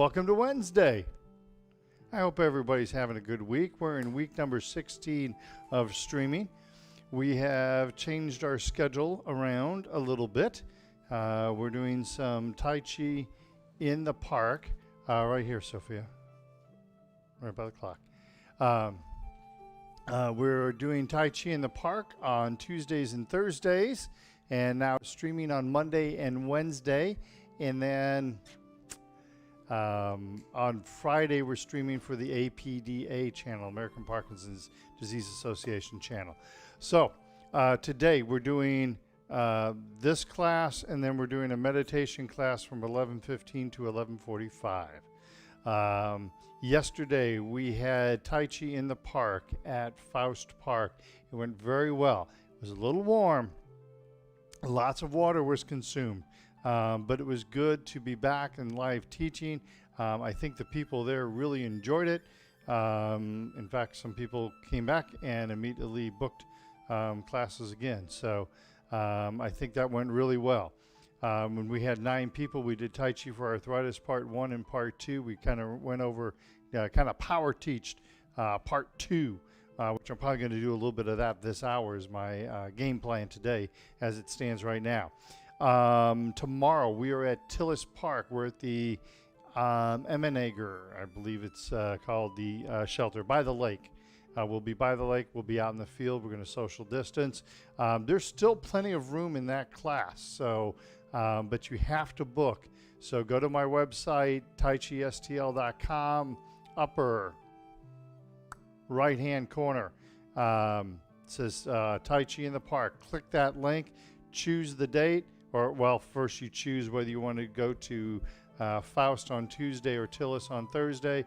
Welcome to Wednesday. I hope everybody's having a good week. We're in week number 16 of streaming. We have changed our schedule around a little bit. We're doing some Tai Chi in the park. Right here, Sophia. Right by the clock. We're doing Tai Chi in the park on Tuesdays and Thursdays, and now streaming on Monday and Wednesday. And then on Friday, we're streaming for the APDA channel, American Parkinson's Disease Association channel. So today we're doing this class, and then we're doing a meditation class from 11:15 to 11:45. Yesterday we had Tai Chi in the park at Faust Park. It went very well. It was a little warm. Lots of water was consumed. But it was good to be back in live teaching. I think the people there really enjoyed it. In fact, some people came back and immediately booked classes again. So I think that went really well. When we had 9 people, we did Tai Chi for Arthritis Part 1 and Part 2. We kind of went over, kind of power teached Part 2. Which I'm probably going to do a little bit of that this hour is my game plan today as it stands right now. Tomorrow we are at Tillis Park. We're at the Emenager, I believe it's called the shelter, by the lake. We'll be by the lake. We'll be out in the field. We're going to social distance. There's still plenty of room in that class, so but you have to book. So go to my website, taichistl.com, upper right-hand corner. It says Tai Chi in the Park. Click that link, choose the date. Or, well, first you choose whether you want to go to Faust on Tuesday or Tillis on Thursday.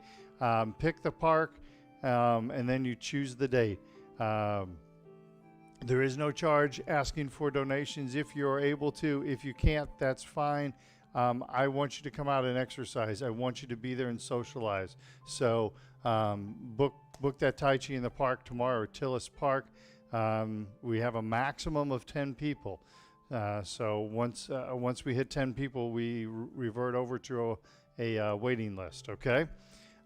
Pick the park, and then you choose the date. There is no charge asking for donations if you're able to. If you can't, that's fine. I want you to come out and exercise. I want you to be there and socialize. So book that Tai Chi in the park tomorrow at Tillis Park. We have a maximum of 10 people. So once we hit 10 people, we revert over to a waiting list, okay?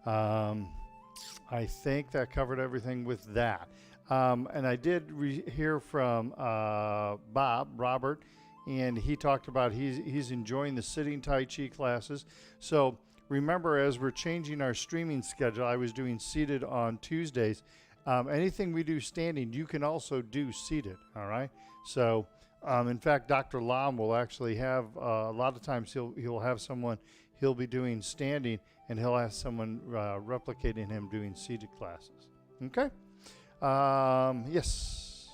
I think that covered everything with that. And I did hear from Robert, and he talked about he's enjoying the sitting Tai Chi classes. So remember, as we're changing our streaming schedule, I was doing seated on Tuesdays. Anything we do standing, you can also do seated, all right? So in fact, Dr. Lam will actually have, a lot of times he'll have someone, he'll be doing standing, and he'll have someone replicating him doing seated classes. Okay? Yes.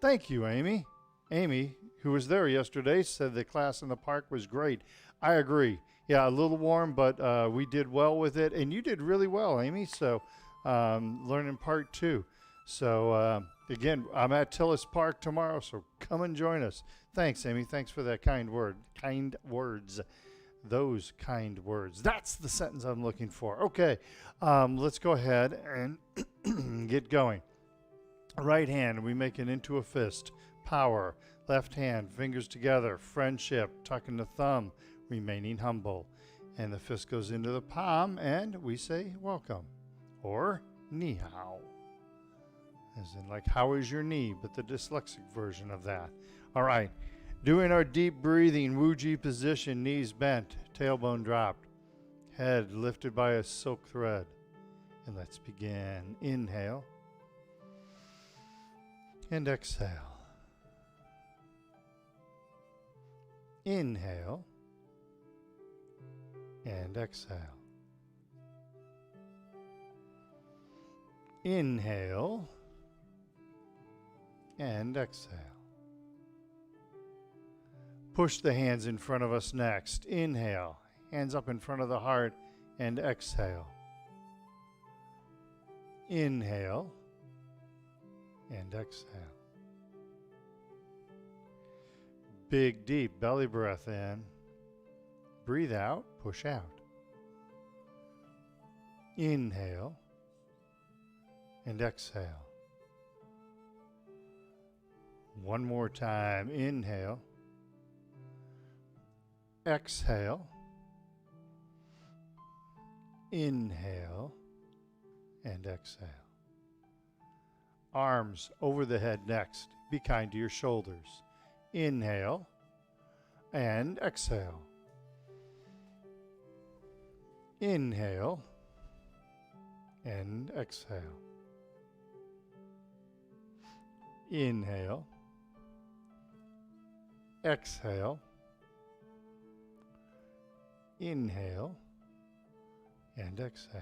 Thank you, Amy. Amy, who was there yesterday, said the class in the park was great. I agree. Yeah, a little warm, but we did well with it, and you did really well, Amy, so learning Part 2. So again, I'm at Tillis Park tomorrow, so come and join us. Thanks, Amy. Thanks for that kind word. Kind words. Those kind words. That's the sentence I'm looking for. Okay, let's go ahead and get going. Right hand, we make it into a fist. Power. Left hand, fingers together. Friendship. Tucking the thumb. Remaining humble. And the fist goes into the palm, and we say welcome. Or ni hao. As in like, how is your knee? But the dyslexic version of that. All right. Doing our deep breathing, Wuji position, knees bent, tailbone dropped, head lifted by a silk thread. And let's begin. Inhale. And exhale. Inhale. And exhale. Inhale and exhale. Push the hands in front of us next. Inhale, hands up in front of the heart, and exhale. Inhale and exhale. Big, deep belly breath in. Breathe out, push out. Inhale and exhale. One more time. Inhale exhale, inhale, and exhale. Arms over the head next. Be kind to your shoulders. Inhale and exhale. Inhale and exhale. Inhale, exhale, inhale, and exhale.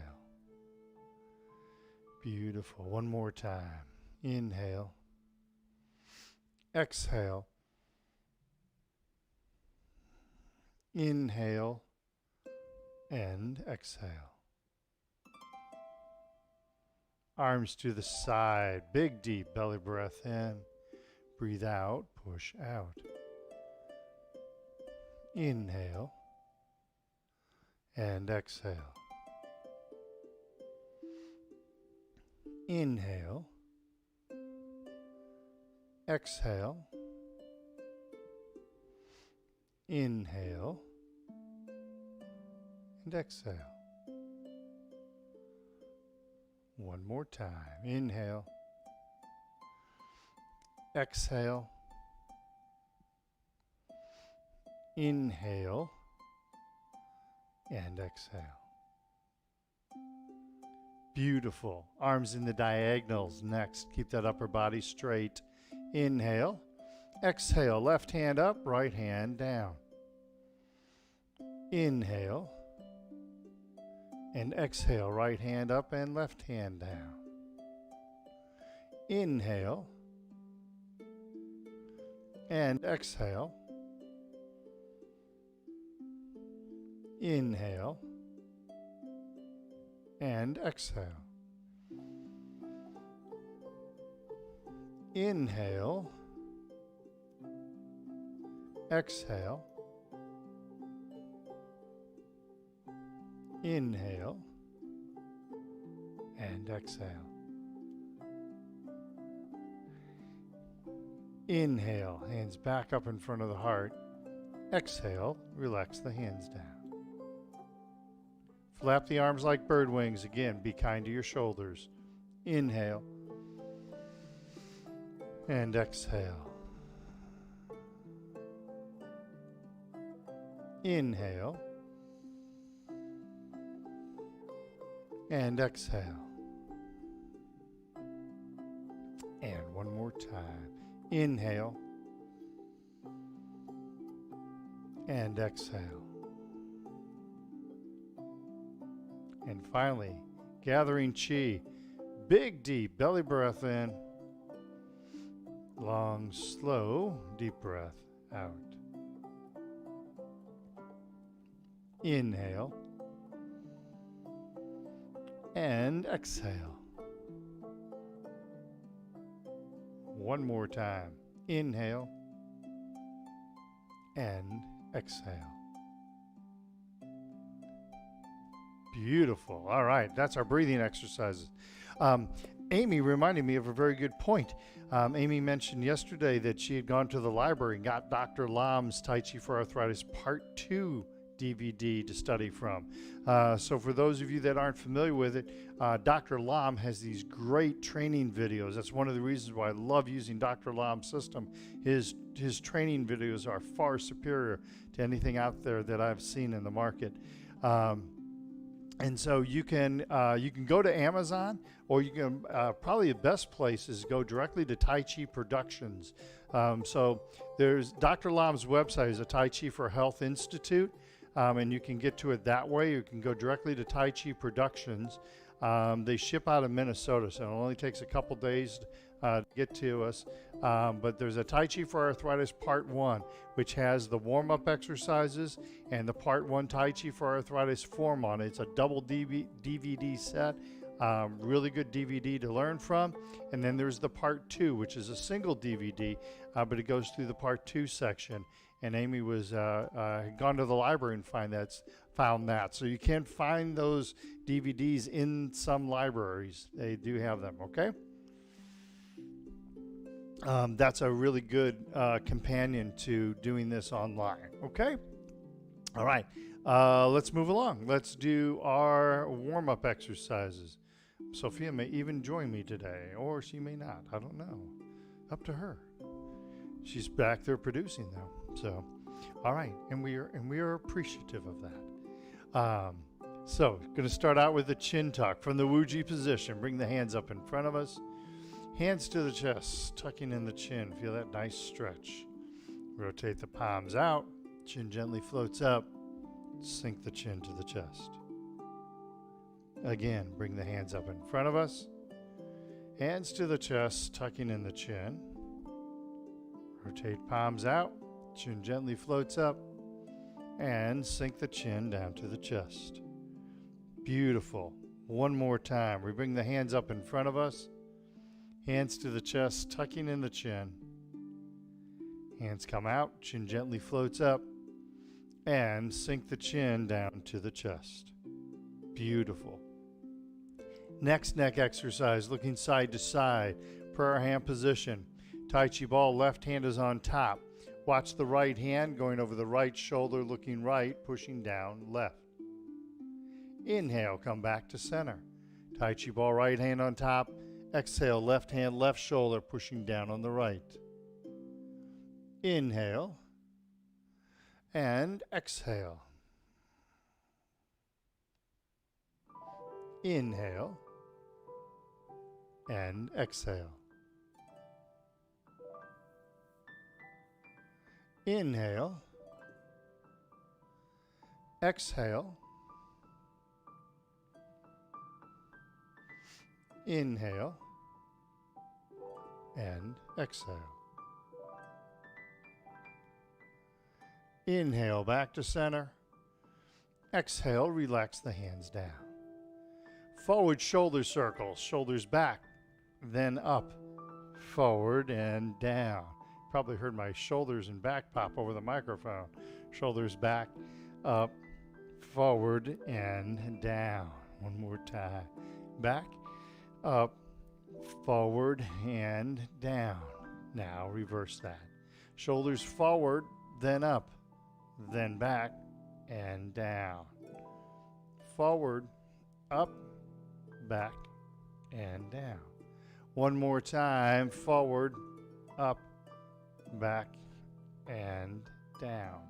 Beautiful. One more time. Inhale, exhale, inhale, and exhale. Arms to the side. Big deep belly breath in. Breathe out, push out. Inhale and exhale. Inhale, exhale, inhale, and exhale. One more time. Inhale, exhale, inhale, and exhale. Beautiful. Arms in the diagonals next. Keep that upper body straight. Inhale, exhale, left hand up, right hand down. Inhale, and exhale, right hand up and left hand down. Inhale, and exhale. Inhale, and exhale. Inhale, exhale, inhale, and exhale. Inhale, hands back up in front of the heart. Exhale, relax the hands down. Flap the arms like bird wings. Again, be kind to your shoulders. Inhale and exhale. Inhale and exhale. And one more time. Inhale and exhale. And finally, gathering chi. Big, deep belly breath in. Long, slow, deep breath out. Inhale. And exhale. One more time. Inhale. And exhale. Beautiful. All right, that's our breathing exercises. Amy reminded me of a very good point. Amy mentioned yesterday that she had gone to the library and got Dr. Lam's Tai Chi for Arthritis Part 2 DVD to study from. So for those of you that aren't familiar with it, Dr. Lam has these great training videos. That's one of the reasons why I love using Dr. Lam's system. His training videos are far superior to anything out there that I've seen in the market. And so you can go to Amazon, or you can probably the best place is go directly to Tai Chi Productions. So there's Dr. Lam's website is a Tai Chi for Health Institute, and you can get to it that way. You can go directly to Tai Chi Productions. They ship out of Minnesota, so it only takes a couple days to get to us. But there's a Tai Chi for Arthritis Part 1, which has the warm-up exercises and the Part 1 Tai Chi for Arthritis form on it. It's a double DVD set, really good DVD to learn from. And then there's the Part 2, which is a single DVD, but it goes through the Part 2 section. And Amy was had gone to the library and found that. So you can find those DVDs in some libraries. They do have them, okay? That's a really good companion to doing this online, okay? All right, let's move along. Let's do our warm-up exercises. Sophia may even join me today, or she may not. I don't know. Up to her. She's back there producing though. So, all right, and we are appreciative of that. So, going to start out with the chin tuck from the Wuji position. Bring the hands up in front of us. Hands to the chest, tucking in the chin. Feel that nice stretch. Rotate the palms out. Chin gently floats up. Sink the chin to the chest. Again, bring the hands up in front of us. Hands to the chest, tucking in the chin. Rotate palms out. Chin gently floats up. And sink the chin down to the chest. Beautiful. One more time. We bring the hands up in front of us. Hands to the chest, tucking in the chin. Hands come out. Chin gently floats up. And sink the chin down to the chest. Beautiful. Next neck exercise, looking side to side. Prayer hand position. Tai Chi ball, left hand is on top. Watch the right hand going over the right shoulder, looking right, pushing down left. Inhale, come back to center. Tai Chi ball, right hand on top. Exhale, left hand, left shoulder, pushing down on the right. Inhale and exhale. Inhale and exhale. Inhale, exhale, inhale, and exhale. Inhale, back to center. Exhale, relax the hands down. Forward shoulder circles, shoulders back, then up, forward and down. Probably heard my shoulders and back pop over the microphone. Shoulders back, up, forward and down. One more time. Back, up, forward and down. Now reverse that. Shoulders forward, then up, then back and down. Forward, up, back and down. One more time. Forward, up, back and down.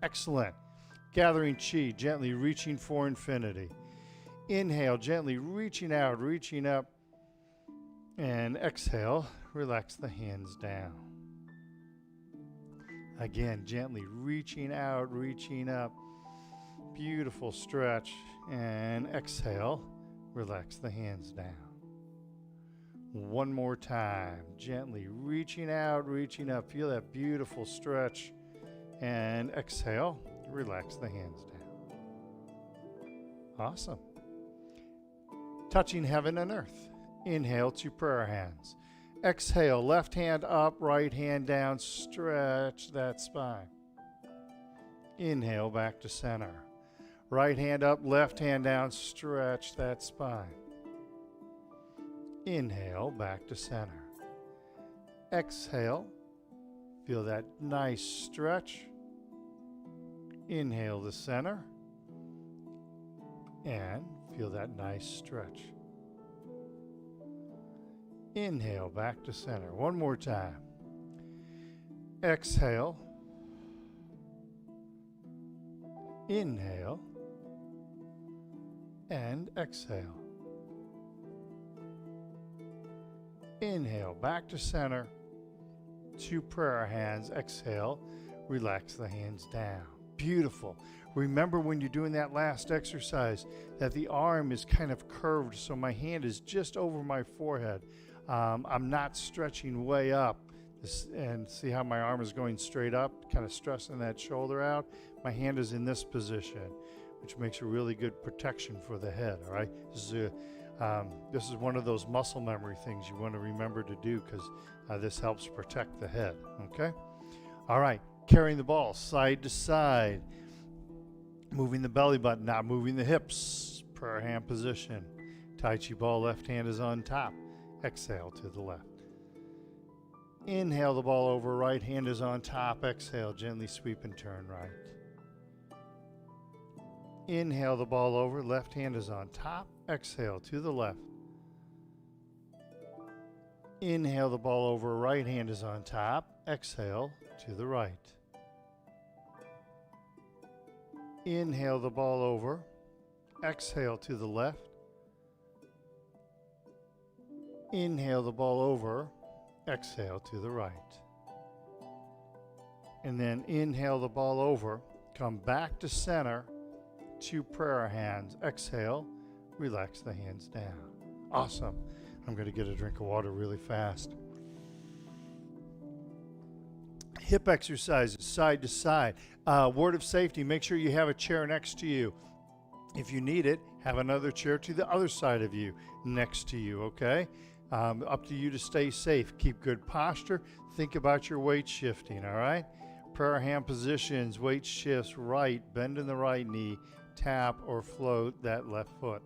Excellent. Gathering chi, gently reaching for infinity. Inhale, gently reaching out, reaching up. And exhale, relax the hands down. Again, gently reaching out, reaching up. Beautiful stretch. And exhale, relax the hands down. One more time. Gently reaching out, reaching up. Feel that beautiful stretch. And exhale, relax the hands down. Awesome. Touching heaven and earth. Inhale to prayer hands. Exhale, left hand up, right hand down. Stretch that spine. Inhale, back to center. Right hand up, left hand down. Stretch that spine. Inhale, back to center. Exhale, feel that nice stretch. Inhale to center. And feel that nice stretch. Inhale, back to center. One more time. Exhale. Inhale. And exhale. Inhale, back to center. Two prayer hands. Exhale, relax the hands down. Beautiful. Remember when you're doing that last exercise that the arm is kind of curved, so my hand is just over my forehead. I'm not stretching way up. And see how my arm is going straight up, kind of stressing that shoulder out. My hand is in this position, which makes a really good protection for the head, all right? This is one of those muscle memory things you want to remember to do because this helps protect the head, okay? All right, carrying the ball side to side, moving the belly button, not moving the hips, prayer hand position. Tai Chi ball, left hand is on top. Exhale to the left. Inhale the ball over, right hand is on top. Exhale, gently sweep and turn right. Inhale the ball over, left hand is on top. Exhale to the left. Inhale the ball over, right hand is on top. Exhale to the right. Inhale the ball over, exhale to the left. Inhale the ball over, exhale to the right. And then inhale the ball over, come back to center, 2 prayer hands. Exhale, relax the hands down. Awesome. I'm going to get a drink of water really fast. Hip exercises, side to side. Word of safety, make sure you have a chair next to you. If you need it, have another chair to the other side of you, next to you, okay? Up to you to stay safe. Keep good posture. Think about your weight shifting, all right? Prayer hand positions, weight shifts right, bend in the right knee, tap or float that left foot.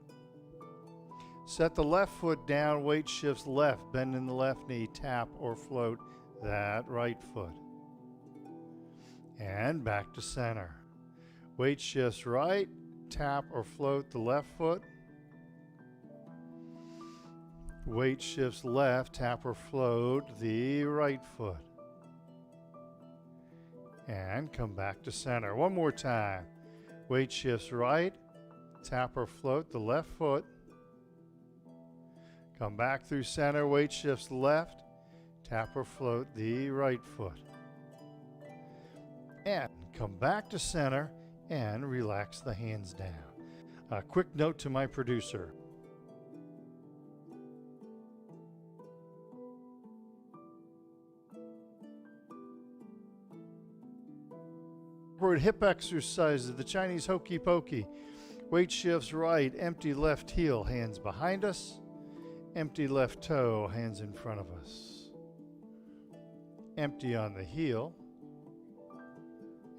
Set the left foot down, weight shifts left, bend in the left knee, tap or float that right foot. And back to center. Weight shifts right, tap or float the left foot. Weight shifts left, tap or float the right foot. And come back to center. One more time. Weight shifts right, tap or float the left foot. Come back through center, weight shifts left, tap or float the right foot. And come back to center and relax the hands down. A quick note to my producer. Forward hip exercises, the Chinese hokey pokey. Weight shifts right, empty left heel, hands behind us. Empty left toe, hands in front of us. Empty on the heel.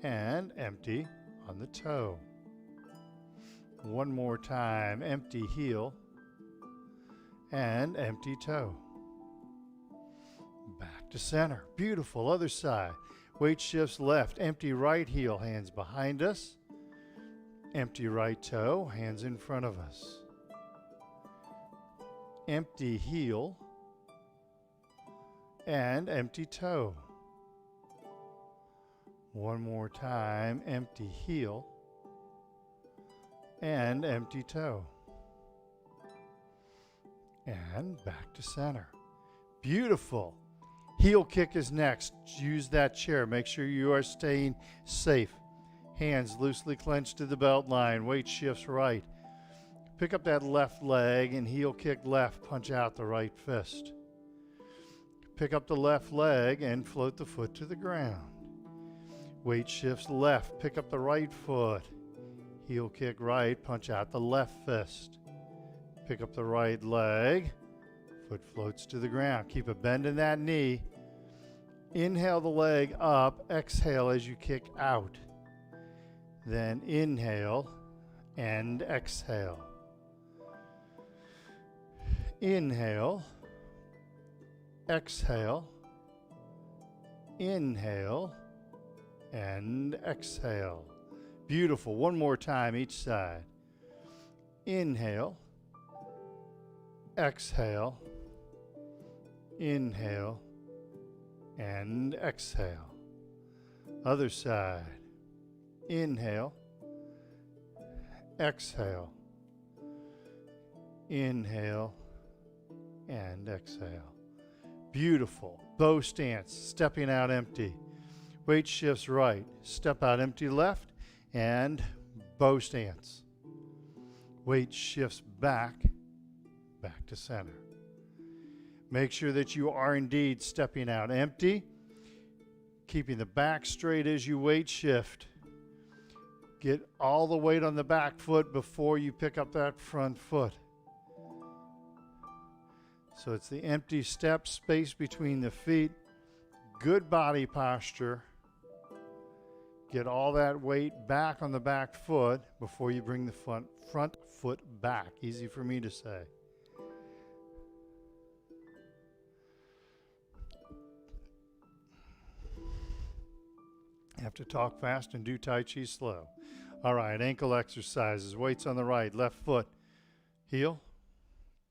And empty on the toe. One more time, empty heel and empty toe. Back to center. Beautiful. Other side. Weight shifts left, empty right heel, hands behind us. Empty right toe, hands in front of us. Empty heel and empty toe. One more time, empty heel and empty toe. And back to center. Beautiful. Heel kick is next. Use that chair. Make sure you are staying safe. Hands loosely clenched to the belt line. Weight shifts right. Pick up that left leg and heel kick left. Punch out the right fist. Pick up the left leg and float the foot to the ground. Weight shifts left. Pick up the right foot. Heel kick right. Punch out the left fist. Pick up the right leg. Foot floats to the ground. Keep a bend in that knee. Inhale the leg up. Exhale as you kick out. Then inhale and exhale. Inhale. Exhale. Inhale and exhale. Beautiful. One more time each side. Inhale. Exhale. Inhale and exhale. Other side. Inhale. Exhale. Inhale and exhale. Beautiful. Bow stance. Stepping out empty. Weight shifts right. Step out empty left and bow stance. Weight shifts back to center. Make sure that you are indeed stepping out empty, keeping the back straight as you weight shift. Get all the weight on the back foot before you pick up that front foot. So it's the empty step, space between the feet, good body posture. Get all that weight back on the back foot before you bring the front foot back. Easy for me to say. I have to talk fast and do Tai Chi slow. All right, ankle exercises. Weights on the right, left foot, heel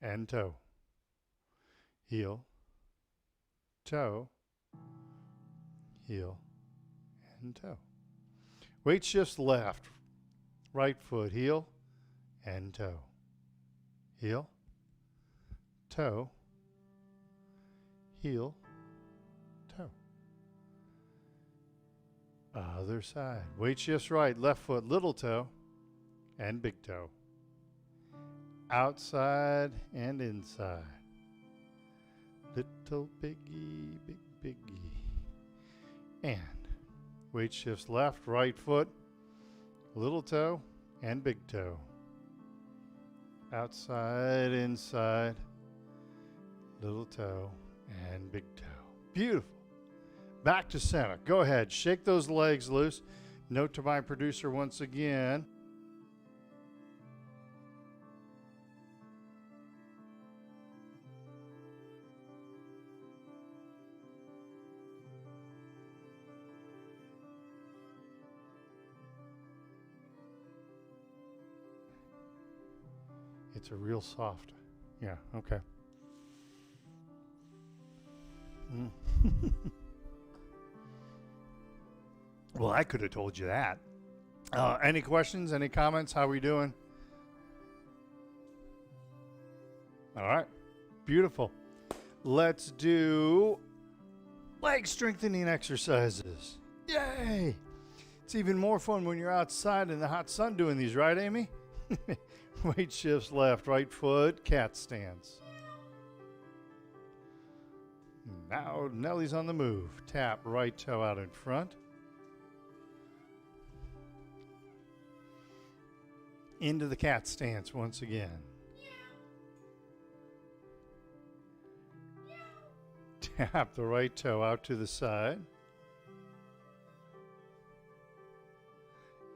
and toe. Heel, toe, heel, and toe. Weight shifts left, right foot, heel and toe. Heel, toe, heel, toe. Other side. Weight shifts right, left foot, little toe and big toe. Outside and inside. Little biggie, big biggie. And weight shifts left, right foot, little toe and big toe. Outside, inside, little toe and big toe. Beautiful. Back to center. Go ahead. Shake those legs loose. Note to my producer once again. It's a real soft. Yeah, okay. Well, I could have told you that. Any questions? Any comments? How we doing? All right. Beautiful. Let's do leg strengthening exercises. Yay! It's even more fun when you're outside in the hot sun doing these, right, Amy? Weight shifts left, right foot, cat stance. Now Nellie's on the move. Tap right toe out in front. Into the cat stance once again. Tap the right toe out to the side.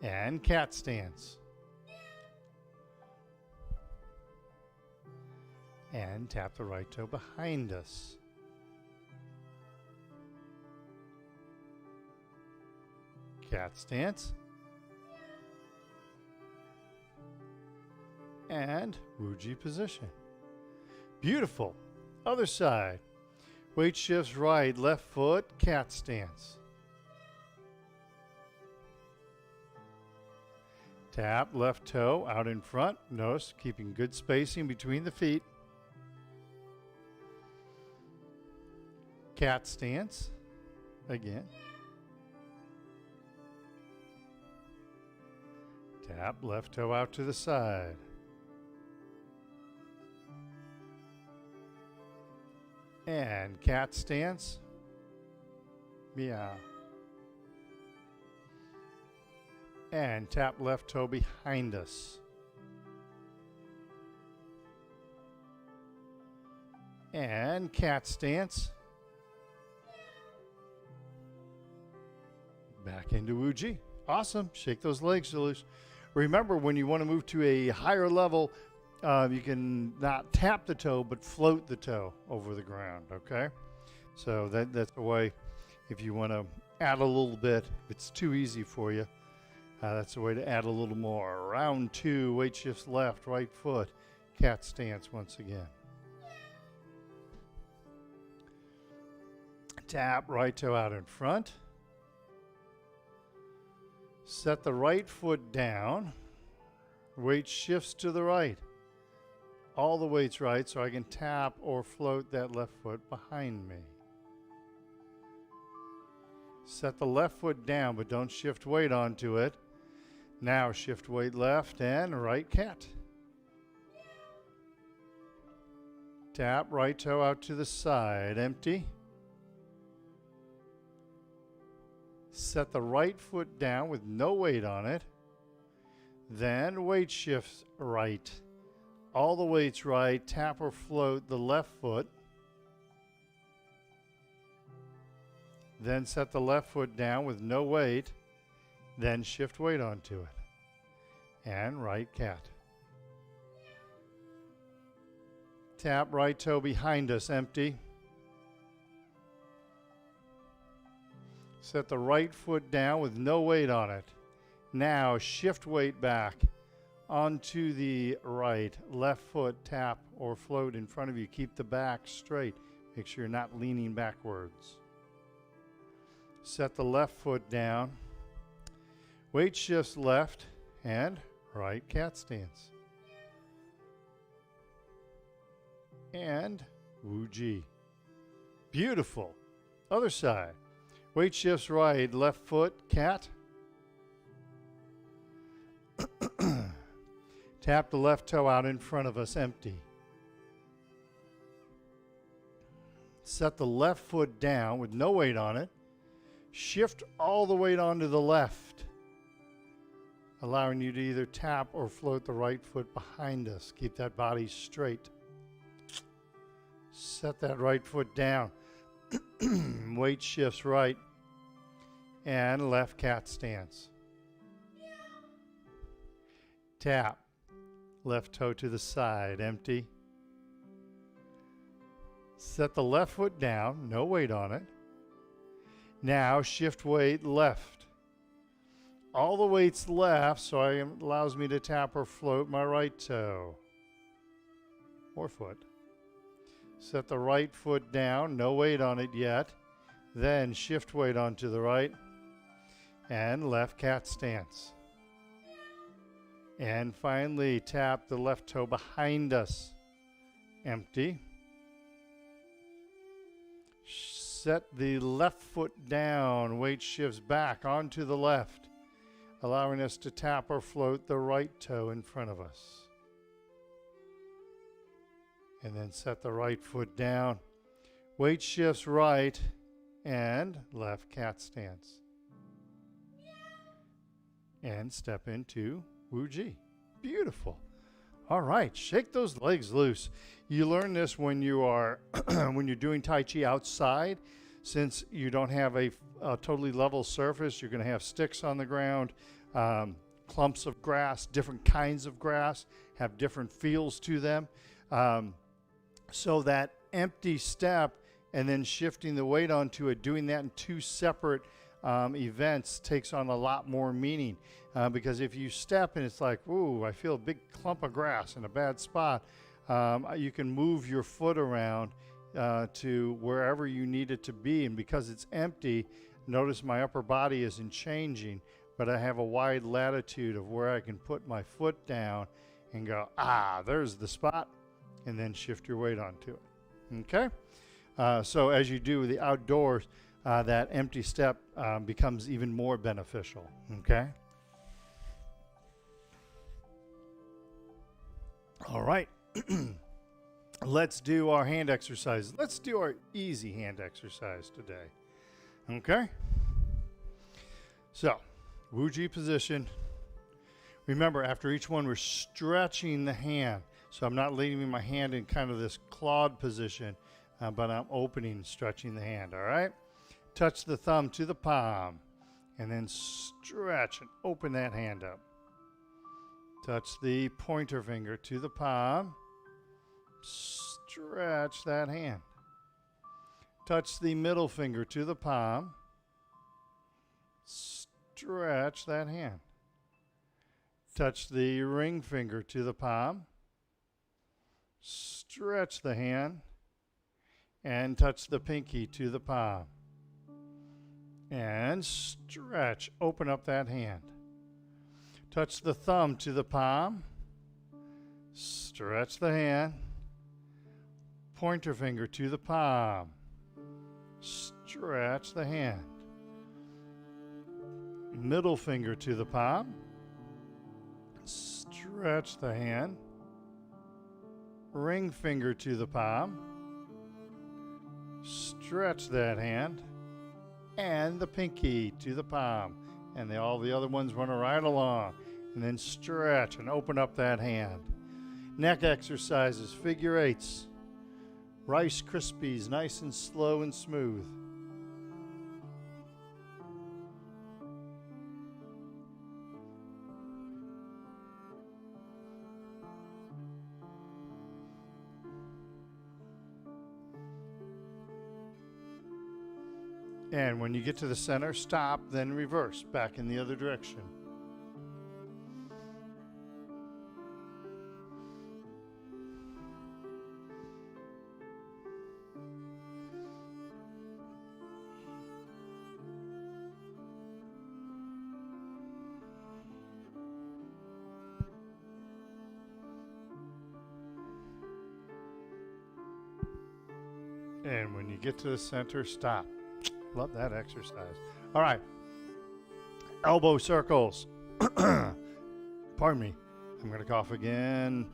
And cat stance. And tap the right toe behind us. Cat stance. And Wuji position. Beautiful. Other side. Weight shifts right, left foot, cat stance. Tap left toe out in front. Notice keeping good spacing between the feet. Cat stance. Again. Tap left toe out to the side. And cat stance. Meow. And tap left toe behind us. And cat stance. Back into Wuji. Awesome. Shake those legs loose. Remember, when you want to move to a higher level, you can not tap the toe, but float the toe over the ground, okay? So that's the way, if you want to add a little bit, if it's too easy for you, that's the way to add a little more. Round two, weight shifts left, right foot, cat stance once again. Tap right toe out in front. Set the right foot down. Weight shifts to the right. All the weight's right, so I can tap or float that left foot behind me. Set the left foot down, but don't shift weight onto it. Now shift weight left and right cat. Tap right toe out to the side, empty. Set the right foot down with no weight on it. Then weight shifts right. All the weight's right. Tap or float the left foot. Then set the left foot down with no weight. Then shift weight onto it. And right cat. Tap right toe behind us, empty. Set the right foot down with no weight on it. Now shift weight back onto the right. Left foot tap or float in front of you. Keep the back straight. Make sure you're not leaning backwards. Set the left foot down. Weight shifts left and right cat stance. And Wu Ji. Beautiful. Other side. Weight shifts right, left foot, cat. Tap the left toe out in front of us, empty. Set the left foot down with no weight on it. Shift all the weight onto the left, allowing you to either tap or float the right foot behind us. Keep that body straight. Set that right foot down. Weight shifts right and left cat stance. Tap. Left toe to the side, empty. Set the left foot down, no weight on it. Now shift weight left. All the weight's left, so it allows me to tap or float my right toe or foot. Set the right foot down, no weight on it yet. Then shift weight onto the right and left cat stance. And finally, tap the left toe behind us. Empty. Set the left foot down. Weight shifts back onto the left, allowing us to tap or float the right toe in front of us. And then set the right foot down. Weight shifts right and left cat stance. And step into Wu Ji. Beautiful. All right, shake those legs loose. You learn this when you are when you're doing Tai Chi outside. Since you don't have a totally level surface, you're going to have sticks on the ground, clumps of grass, different kinds of grass, have different feels to them. So that empty step and then shifting the weight onto it, doing that in two separate events takes on a lot more meaning. Because if you step and it's like, ooh, I feel a big clump of grass in a bad spot, you can move your foot around to wherever you need it to be. And because it's empty, notice my upper body isn't changing, but I have a wide latitude of where I can put my foot down and go, there's the spot, and then shift your weight onto it. Okay? So as you do the outdoors, that empty step becomes even more beneficial. Okay? All right. Let's do our hand exercise. Let's do our easy hand exercise today. Okay? So, Wu Ji position. Remember, after each one, we're stretching the hand. So I'm not leaving my hand in kind of this clawed position, but I'm opening and stretching the hand, all right? Touch the thumb to the palm, and then stretch and open that hand up. Touch the pointer finger to the palm. Stretch that hand. Touch the middle finger to the palm. Stretch that hand. Touch the ring finger to the palm. Stretch the hand. And touch the pinky to the palm. And stretch. Open up that hand. Touch the thumb to the palm. Stretch the hand. Pointer finger to the palm. Stretch the hand. Middle finger to the palm. Stretch the hand. Ring finger to the palm. Stretch that hand. And the pinky to the palm. And all the other ones run right along. And then stretch and open up that hand. Neck exercises, figure eights. Rice Krispies, nice and slow and smooth. And when you get to the center, stop, then reverse, back in the other direction. And when you get to the center, stop. Love that exercise. All right. Elbow circles. Pardon me. I'm going to cough again.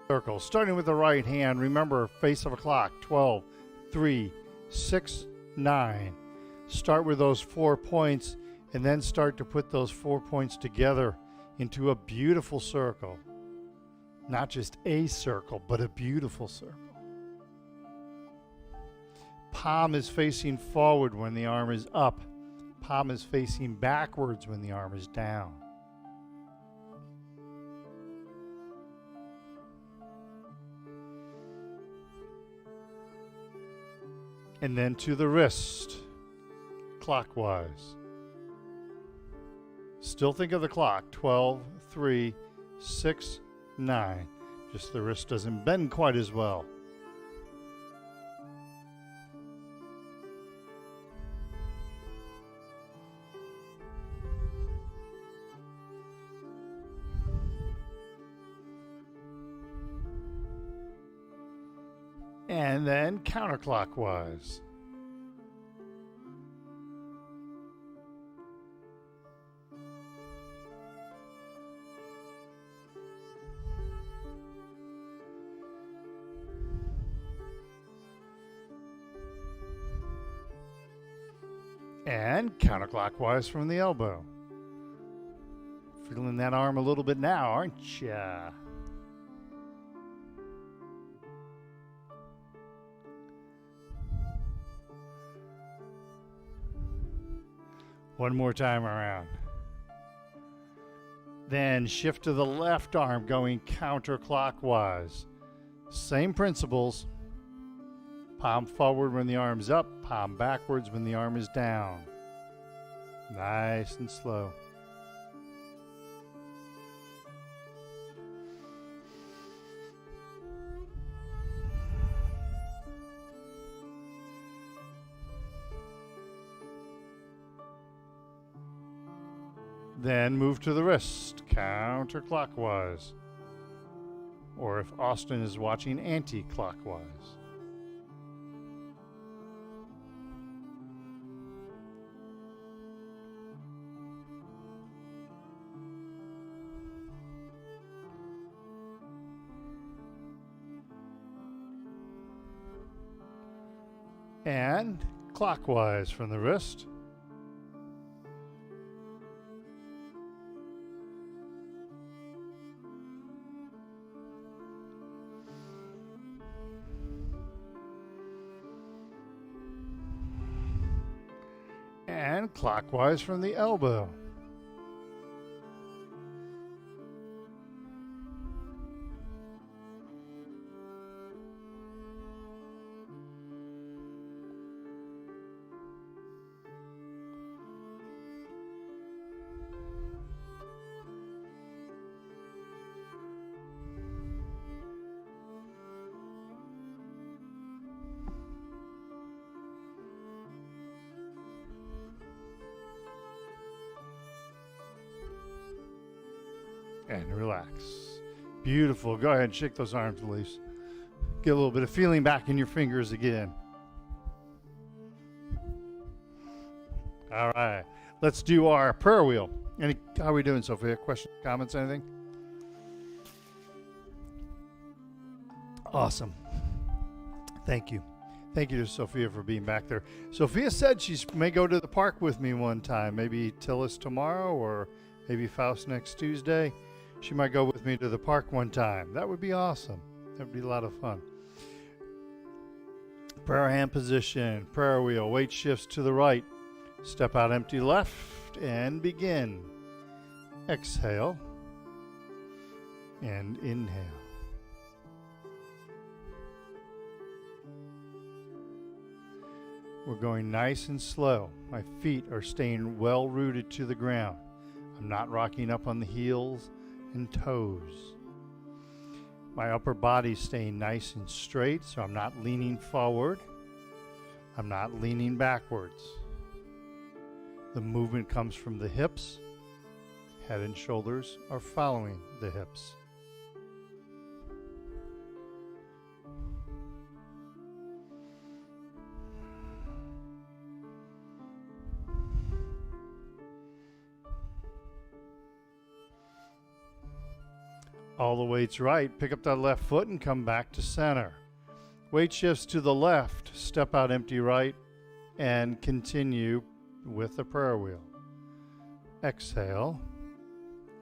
Circles. Starting with the right hand. Remember, face of a clock. 12, 3, 6, 9. Start with those 4 points and then start to put those 4 points together into a beautiful circle. Not just a circle, but a beautiful circle. Palm is facing forward when the arm is up. Palm is facing backwards when the arm is down. And then to the wrist, clockwise. Still think of the clock, 12, 3, 6, 9. Just the wrist doesn't bend quite as well. And then counterclockwise. And counterclockwise from the elbow. Feeling that arm a little bit now, aren't ya? One more time around. Then shift to the left arm going counterclockwise. Same principles. Palm forward when the arm's up, palm backwards when the arm is down. Nice and slow. Then move to the wrist, counterclockwise. Or if Austin is watching, anti-clockwise. And clockwise from the wrist. And clockwise from the elbow. And relax. Beautiful. Go ahead and shake those arms loose. Get a little bit of feeling back in your fingers again. All right. Let's do our prayer wheel. How are we doing, Sophia? Questions, comments, anything? Awesome. Thank you. Thank you to Sophia for being back there. Sophia said she may go to the park with me one time. Maybe Tillis tomorrow or maybe Faust next Tuesday. She might go with me to the park one time. That would be awesome. That would be a lot of fun. Prayer hand position, prayer wheel, weight shifts to the right. Step out empty left and begin. Exhale and inhale. We're going nice and slow. My feet are staying well rooted to the ground. I'm not rocking up on the heels and toes. My upper body's staying nice and straight, so I'm not leaning forward. I'm not leaning backwards. The movement comes from the hips. Head and shoulders are following the hips. All the weight's right. Pick up that left foot and come back to center. Weight shifts to the left. Step out empty right and continue with the prayer wheel. Exhale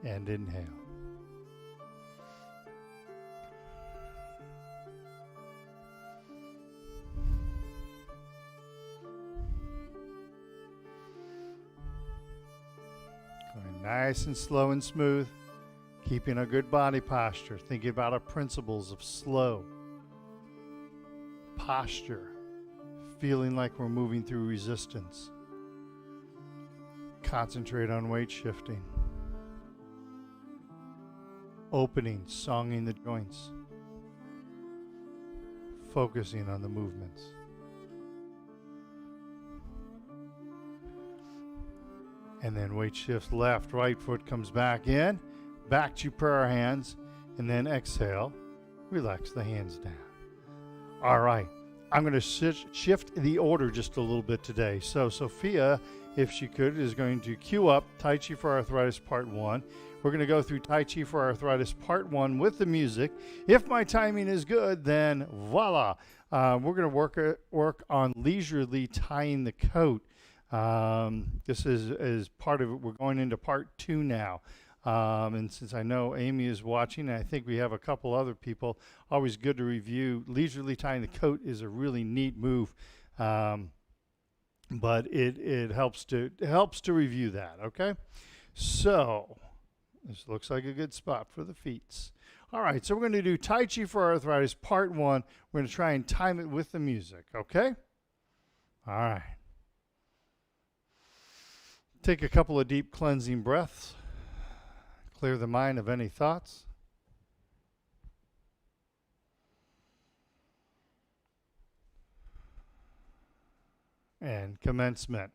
and inhale. Going nice and slow and smooth, keeping a good body posture. Thinking about our principles of slow posture, feeling like we're moving through resistance. Concentrate on weight shifting. Opening, songing the joints. Focusing on the movements. And then weight shifts left, right foot comes back in, back to prayer hands, and then exhale, relax the hands down. All right, I'm going to shift the order just a little bit today. So Sophia, if she could, is going to cue up Tai Chi for Arthritis Part 1. We're going to go through Tai Chi for Arthritis Part 1 with the music. If my timing is good, then voila. We're going to work on leisurely tying the coat. This is part of it. We're going into Part 2 now. And since I know Amy is watching, and I think we have a couple other people, always good to review. Leisurely tying the coat is a really neat move, but it helps to review that. Okay, so this looks like a good spot for the feet. All right, so we're going to do Tai Chi for Arthritis Part 1. We're going to try and time it with the music. Okay, all right. Take a couple of deep cleansing breaths. Clear the mind of any thoughts. And commencement.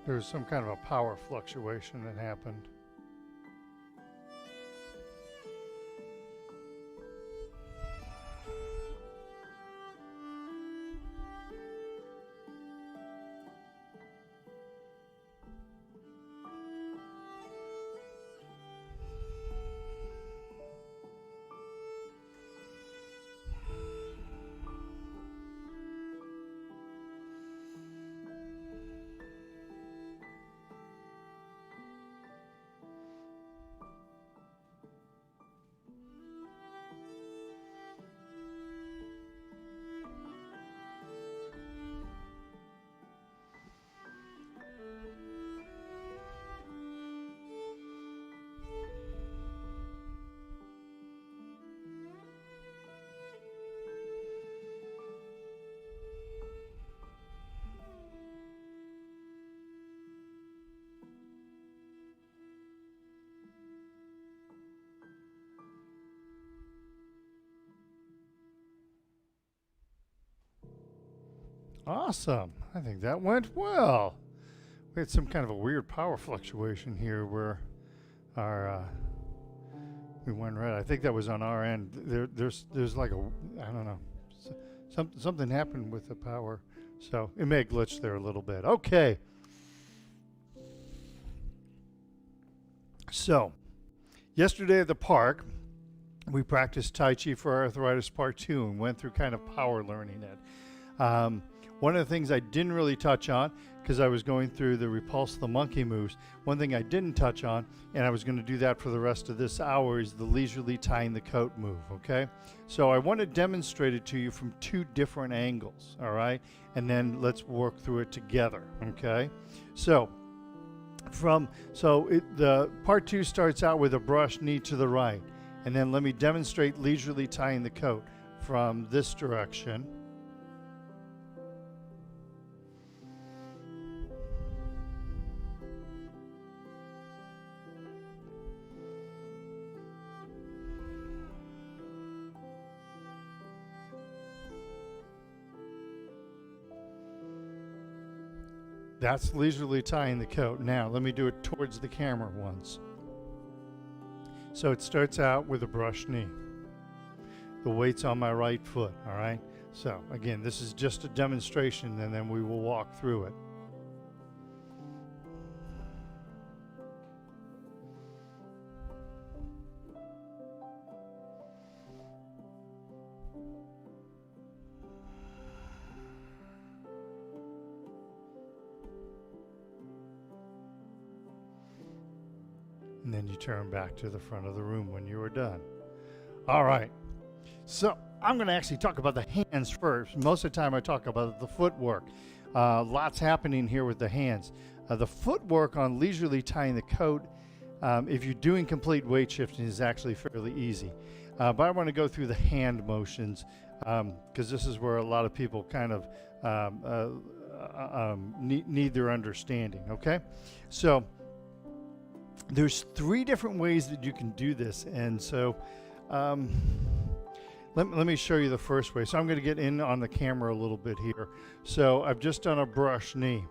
There was some kind of a power fluctuation that happened. Awesome. I think that went well. We had some kind of a weird power fluctuation here where our we went right. I think that was on our end. There's like a, I don't know, something happened with the power, so it may glitch there a little bit. Okay. So, yesterday at the park, we practiced Tai Chi for Arthritis Part 2 and went through kind of power learning it. One of the things I didn't really touch on, because I was going through the repulse the monkey moves, one thing I didn't touch on, and I was going to do that for the rest of this hour, is the leisurely tying the coat move, okay? So I want to demonstrate it to you from 2 different angles, all right? And then let's work through it together, okay? So, the part 2 starts out with a brush knee to the right, and then let me demonstrate leisurely tying the coat from this direction. That's leisurely tying the coat. Now, let me do it towards the camera once. So it starts out with a brush knee. The weight's on my right foot, all right? So, again, this is just a demonstration, and then we will walk through it. And then you turn back to the front of the room when you are done. All right. So I'm going to actually talk about the hands first. Most of the time I talk about the footwork. Lots happening here with the hands. The footwork on leisurely tying the coat, if you're doing complete weight shifting, is actually fairly easy. But I want to go through the hand motions because this is where a lot of people kind of need their understanding, okay? So there's 3 different ways that you can do this, and so let me show you the first way. So I'm going to get in on the camera a little bit here. So I've just done a brush knee.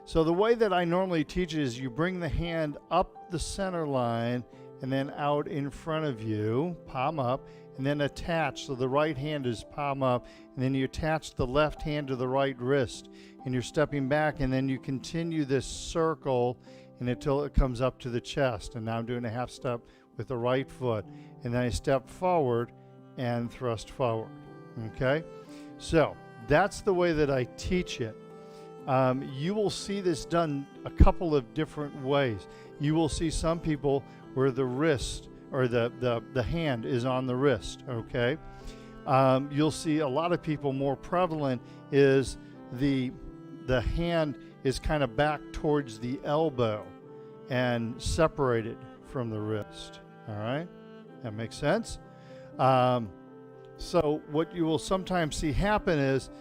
So the way that I normally teach it is you bring the hand up the center line and then out in front of you, palm up, and then attach. So the right hand is palm up, and then you attach the left hand to the right wrist, and you're stepping back, and then you continue this circle and until it comes up to the chest. And now I'm doing a half step with the right foot, and then I step forward and thrust forward. Okay, so that's the way that I teach it. You will see this done a couple of different ways. You will see some people where the wrist or the hand is on the wrist. Okay, you'll see a lot of people, more prevalent is the hand is kind of back towards the elbow and separated from the wrist. All right, that makes sense. So what you will sometimes see happen is,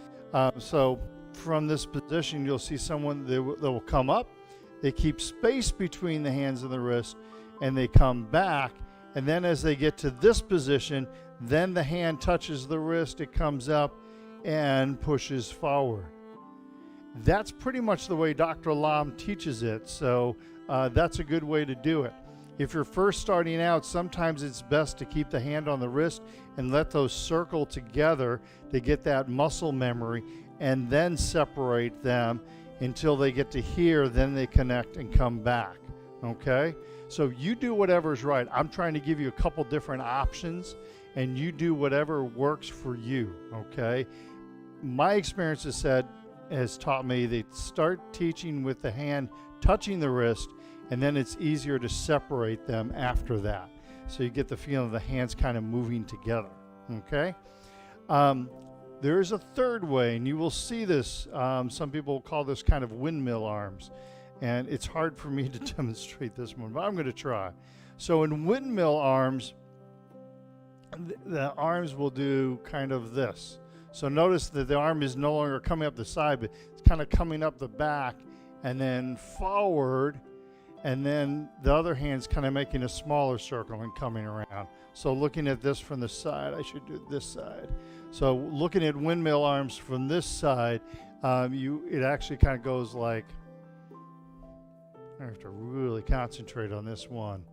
so from this position, you'll see someone that will come up, they keep space between the hands and the wrist, and they come back, and then as they get to this position, then the hand touches the wrist, it comes up and pushes forward. That's pretty much the way Dr. Lam teaches it, so that's a good way to do it. If you're first starting out, sometimes it's best to keep the hand on the wrist and let those circle together to get that muscle memory, and then separate them until they get to here, then they connect and come back. Okay? So you do whatever's right. I'm trying to give you a couple different options, and you do whatever works for you. Okay? My experience has taught me that start teaching with the hand touching the wrist, and then it's easier to separate them after that. So you get the feeling of the hands kind of moving together. Okay? There is a third way, and you will see this. Some people call this kind of windmill arms, and it's hard for me to demonstrate this one, but I'm going to try. So in windmill arms, the arms will do kind of this. So notice that the arm is no longer coming up the side, but it's kind of coming up the back and then forward, and then the other hand's kind of making a smaller circle and coming around. So looking at this from the side, I should do this side. So looking at windmill arms from this side, it actually kind of goes like, I have to really concentrate on this one.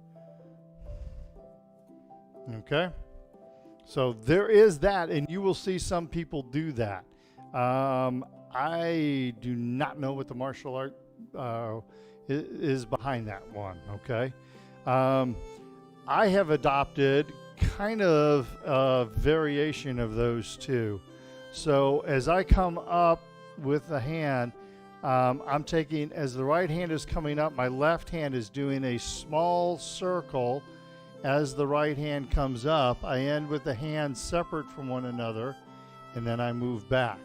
Okay? So there is that, and you will see some people do that. I do not know what the martial art is behind that one, okay? I have adopted kind of a variation of those two. So as I come up with the hand, I'm taking, as the right hand is coming up, my left hand is doing a small circle. As the right hand comes up, I end with the hands separate from one another, and then I move back.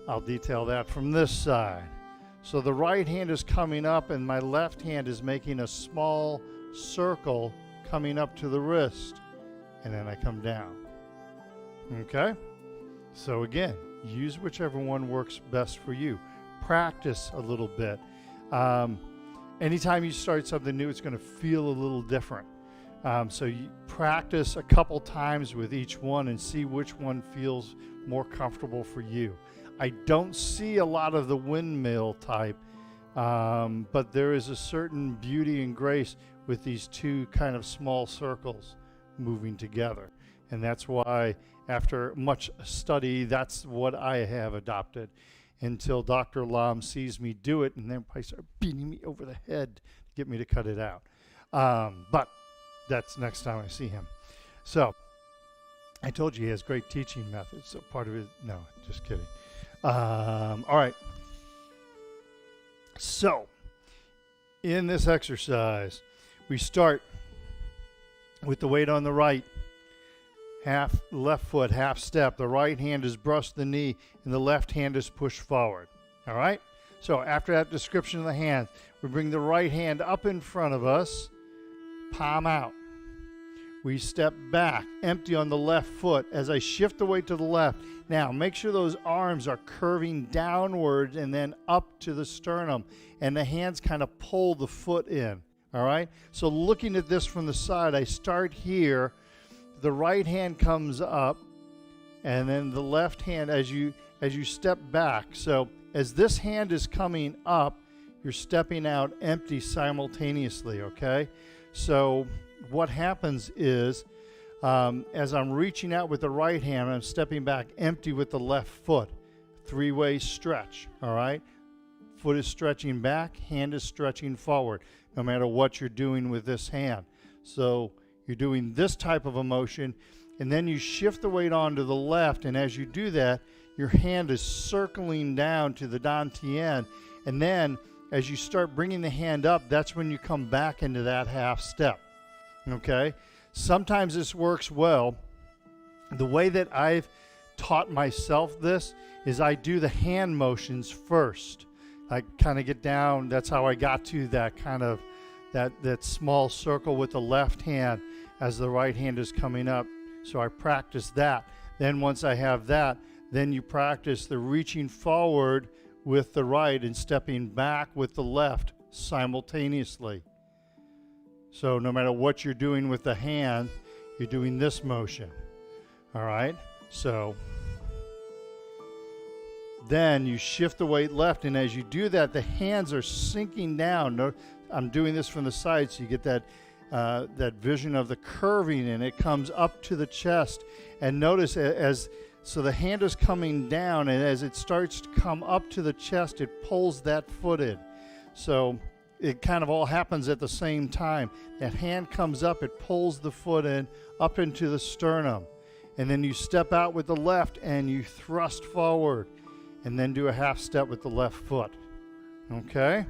I'll detail that from this side. So the right hand is coming up, and my left hand is making a small circle coming up to the wrist, and then I come down. Okay? So again, use whichever one works best for you. Practice a little bit. Anytime you start something new, it's going to feel a little different. So you practice a couple times with each one and see which one feels more comfortable for you. I don't see a lot of the windmill type, but there is a certain beauty and grace with these two kind of small circles moving together. And that's why, after much study, that's what I have adopted until Dr. Lam sees me do it, and then probably start beating me over the head to get me to cut it out. But that's next time I see him. So I told you he has great teaching methods. So part of it, no, just kidding. All right. So in this exercise, we start with the weight on the right, half left foot, half step. The right hand is brushed the knee, and the left hand is pushed forward. All right? So after that description of the hand, we bring the right hand up in front of us, palm out. We step back, empty on the left foot as I shift the weight to the left. Now, make sure those arms are curving downward and then up to the sternum, and the hands kind of pull the foot in, all right? So looking at this from the side, I start here. The right hand comes up, and then the left hand as you step back. So as this hand is coming up, you're stepping out empty simultaneously, okay? So what happens is, as I'm reaching out with the right hand, I'm stepping back empty with the left foot. Three-way stretch, all right? Foot is stretching back, hand is stretching forward, no matter what you're doing with this hand. So you're doing this type of a motion, and then you shift the weight onto the left, and as you do that, your hand is circling down to the dantian, and then as you start bringing the hand up, that's when you come back into that half step. Okay? Sometimes this works well. The way that I've taught myself this is I do the hand motions first. I kind of get down. That's how I got to that kind of that small circle with the left hand as the right hand is coming up. So I practice that. Then once I have that, then you practice the reaching forward with the right and stepping back with the left simultaneously. So no matter what you're doing with the hand, you're doing this motion. All right? So then you shift the weight left, and as you do that, the hands are sinking down. No, I'm doing this from the side so you get that vision of the curving, and it comes up to the chest. And notice so the hand is coming down, and as it starts to come up to the chest, it pulls that foot in. So it kind of all happens at the same time. That hand comes up, it pulls the foot in, up into the sternum. And then you step out with the left and you thrust forward, and then do a half step with the left foot. Okay?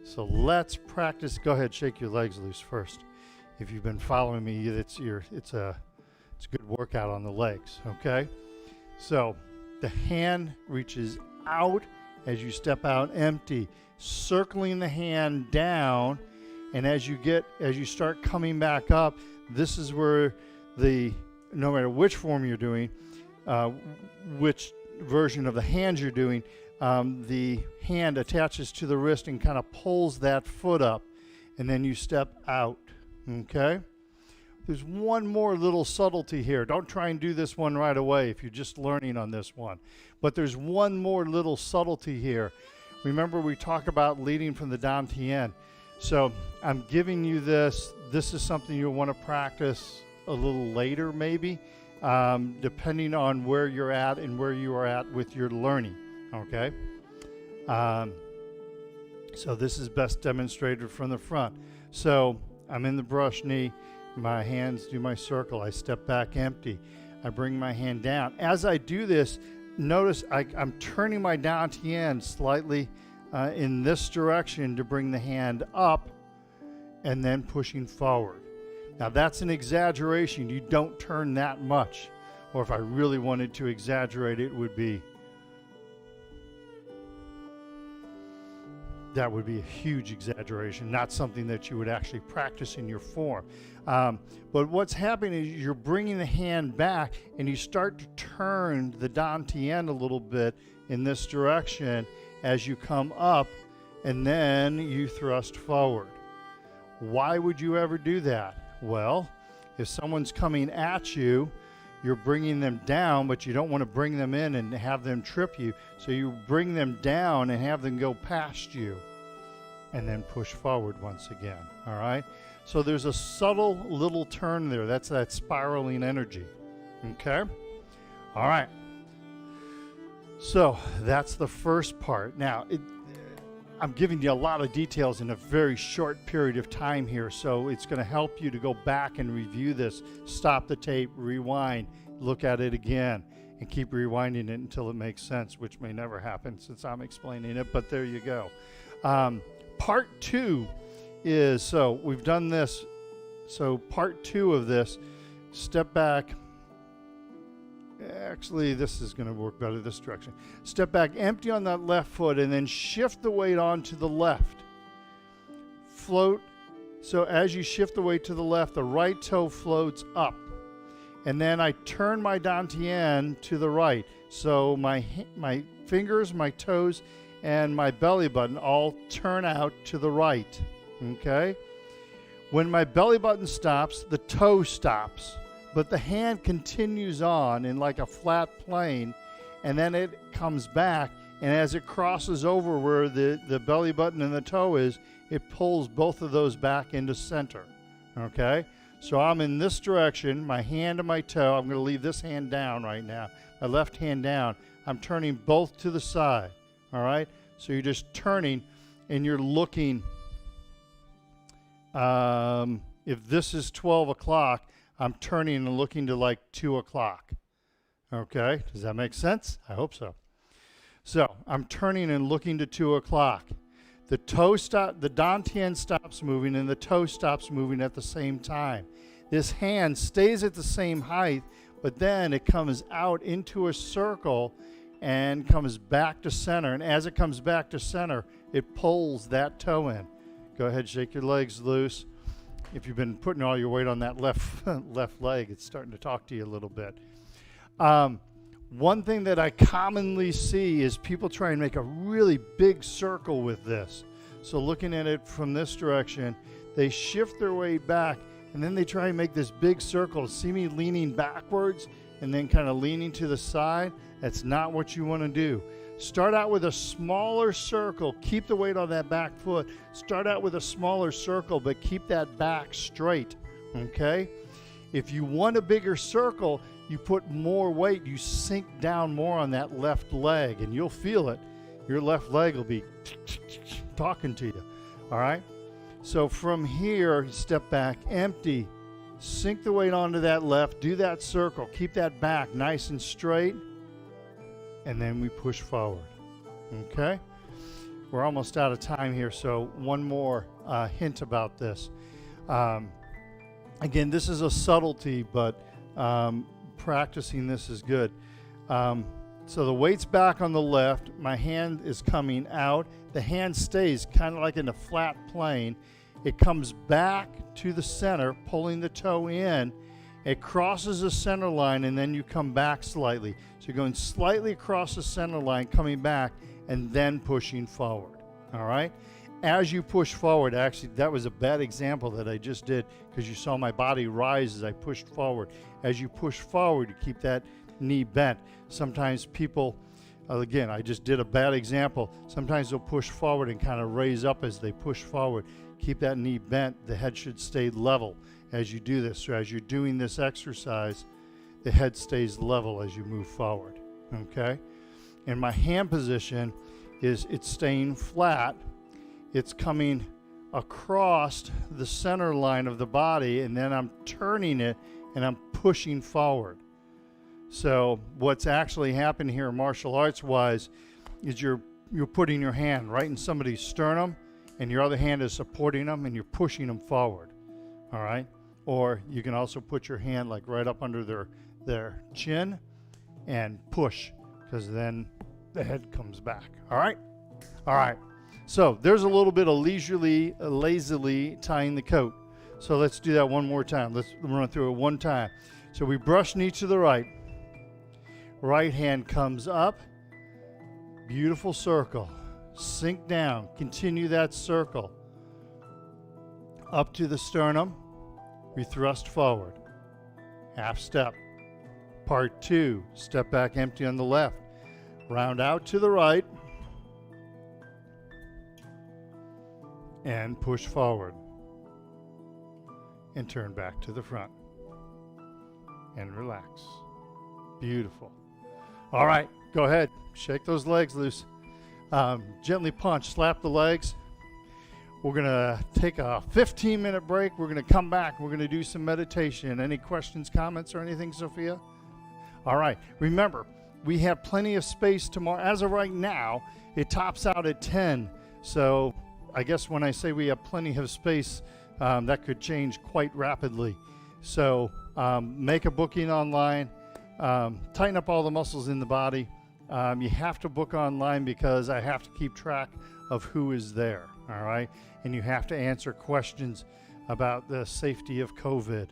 So let's practice. Go ahead, shake your legs loose first. If you've been following me, it's a good workout on the legs. Okay? So the hand reaches out as you step out empty, circling the hand down, and as you start coming back up, this is where no matter which form you're doing, which version of the hands you're doing, the hand attaches to the wrist and kind of pulls that foot up, and then you step out, okay? There's one more little subtlety here. Don't try and do this one right away if you're just learning on this one. But there's one more little subtlety here. Remember, we talk about leading from the dantian. So I'm giving you this. This is something you'll want to practice a little later maybe, depending on where you're at and where you are at with your learning, okay? So this is best demonstrated from the front. So I'm in the brush knee. My hands do my circle. I step back empty. I bring my hand down. As I do this, notice I'm turning my dantian slightly in this direction to bring the hand up and then pushing forward. Now that's an exaggeration. You don't turn that much. Or if I really wanted to exaggerate, it would be, that would be a huge exaggeration, not something that you would actually practice in your form. But what's happening is you're bringing the hand back and you start to turn the dantian a little bit in this direction as you come up, and then you thrust forward. Why would you ever do that? Well, if someone's coming at you, you're bringing them down, but you don't want to bring them in and have them trip you. So you bring them down and have them go past you and then push forward once again, all right? So there's a subtle little turn there. That's that spiraling energy, okay? All right. So that's the first part. Now, I'm giving you a lot of details in a very short period of time here, so it's going to help you to go back and review this, stop the tape, rewind, look at it again, and keep rewinding it until it makes sense, which may never happen since I'm explaining it, but there you go. Part two is, so we've done this, so part two of this, step back. Actually, this is going to work better this direction. Step back, empty on that left foot, and then shift the weight onto the left. Float. So as you shift the weight to the left, the right toe floats up. And then I turn my dantian to the right. So my fingers, my toes, and my belly button all turn out to the right. Okay? When my belly button stops, the toe stops. But the hand continues on in like a flat plane, and then it comes back, and as it crosses over where the belly button and the toe is, it pulls both of those back into center, okay? So I'm in this direction, my hand and my toe. I'm going to leave this hand down right now, my left hand down. I'm turning both to the side, all right? So you're just turning, and you're looking, if this is 12 o'clock, I'm turning and looking to like 2 o'clock. Okay, does that make sense? I hope so. So I'm turning and looking to 2 o'clock. The dantian stops moving and the toe stops moving at the same time. This hand stays at the same height, but then it comes out into a circle and comes back to center. And as it comes back to center, it pulls that toe in. Go ahead, shake your legs loose. If you've been putting all your weight on that left leg, it's starting to talk to you a little bit. One thing that I commonly see is people try and make a really big circle with this. So looking at it from this direction, they shift their weight back, and then they try and make this big circle. See me leaning backwards and then kind of leaning to the side? That's not what you want to do. Start out with a smaller circle. Keep the weight on that back foot. Start out with a smaller circle, but keep that back straight, okay? If you want a bigger circle, you put more weight. You sink down more on that left leg, and you'll feel it. Your left leg will be talking to you, all right? So from here, step back, empty. Sink the weight onto that left. Do that circle. Keep that back nice and straight. And then we push forward, okay? We're almost out of time here, so one more hint about this. Again, this is a subtlety, but practicing this is good. So the weight's back on the left. My hand is coming out. The hand stays kind of like in a flat plane. It comes back to the center, pulling the toe in. It crosses the center line, and then you come back slightly. So you're going slightly across the center line, coming back, and then pushing forward. All right? As you push forward, actually, that was a bad example that I just did because you saw my body rise as I pushed forward. As you push forward, you keep that knee bent. Sometimes people, again, I just did a bad example. Sometimes they'll push forward and kind of raise up as they push forward. Keep that knee bent. The head should stay level as you do this. So as you're doing this exercise, the head stays level as you move forward. Okay? And my hand position is it's staying flat. It's coming across the center line of the body, and then I'm turning it and I'm pushing forward. So what's actually happened here martial arts wise is you're putting your hand right in somebody's sternum and your other hand is supporting them and you're pushing them forward. All right? Or you can also put your hand like right up under their chin and push, because then the head comes back. All right? All right. So there's a little bit of lazily tying the coat. So let's do that one more time. Let's run through it one time. So we brush knee to the right. Right hand comes up. Beautiful circle. Sink down. Continue that circle. Up to the sternum. We thrust forward. Half step. Part 2. Step back empty on the left. Round out to the right. And push forward. And turn back to the front. And relax. Beautiful. All right, go ahead. Shake those legs loose. Gently punch, slap the legs. We're going to take a 15-minute break. We're going to come back. We're going to do some meditation. Any questions, comments, or anything, Sophia? All right. Remember, we have plenty of space tomorrow. As of right now, it tops out at 10. So I guess when I say we have plenty of space, that could change quite rapidly. So make a booking online. Tighten up all the muscles in the body. You have to book online because I have to keep track of who is there, all right? And you have to answer questions about the safety of COVID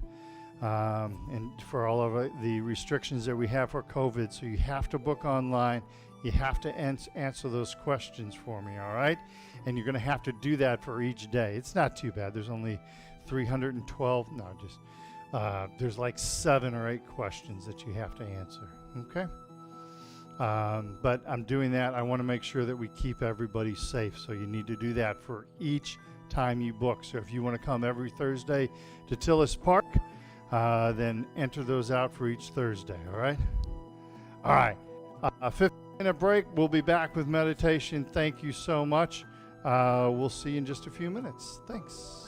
and for all of the restrictions that we have for COVID. So you have to book online. You have to answer those questions for me, all right? And you're going to have to do that for each day. It's not too bad. There's only 312, there's like 7 or 8 questions that you have to answer, okay? But I'm doing that. I want to make sure that we keep everybody safe. So you need to do that for each time you book. So if you want to come every Thursday to Tillis Park, then enter those out for each Thursday, all right? All right. A 15-minute break. We'll be back with meditation. Thank you so much. We'll see you in just a few minutes. Thanks.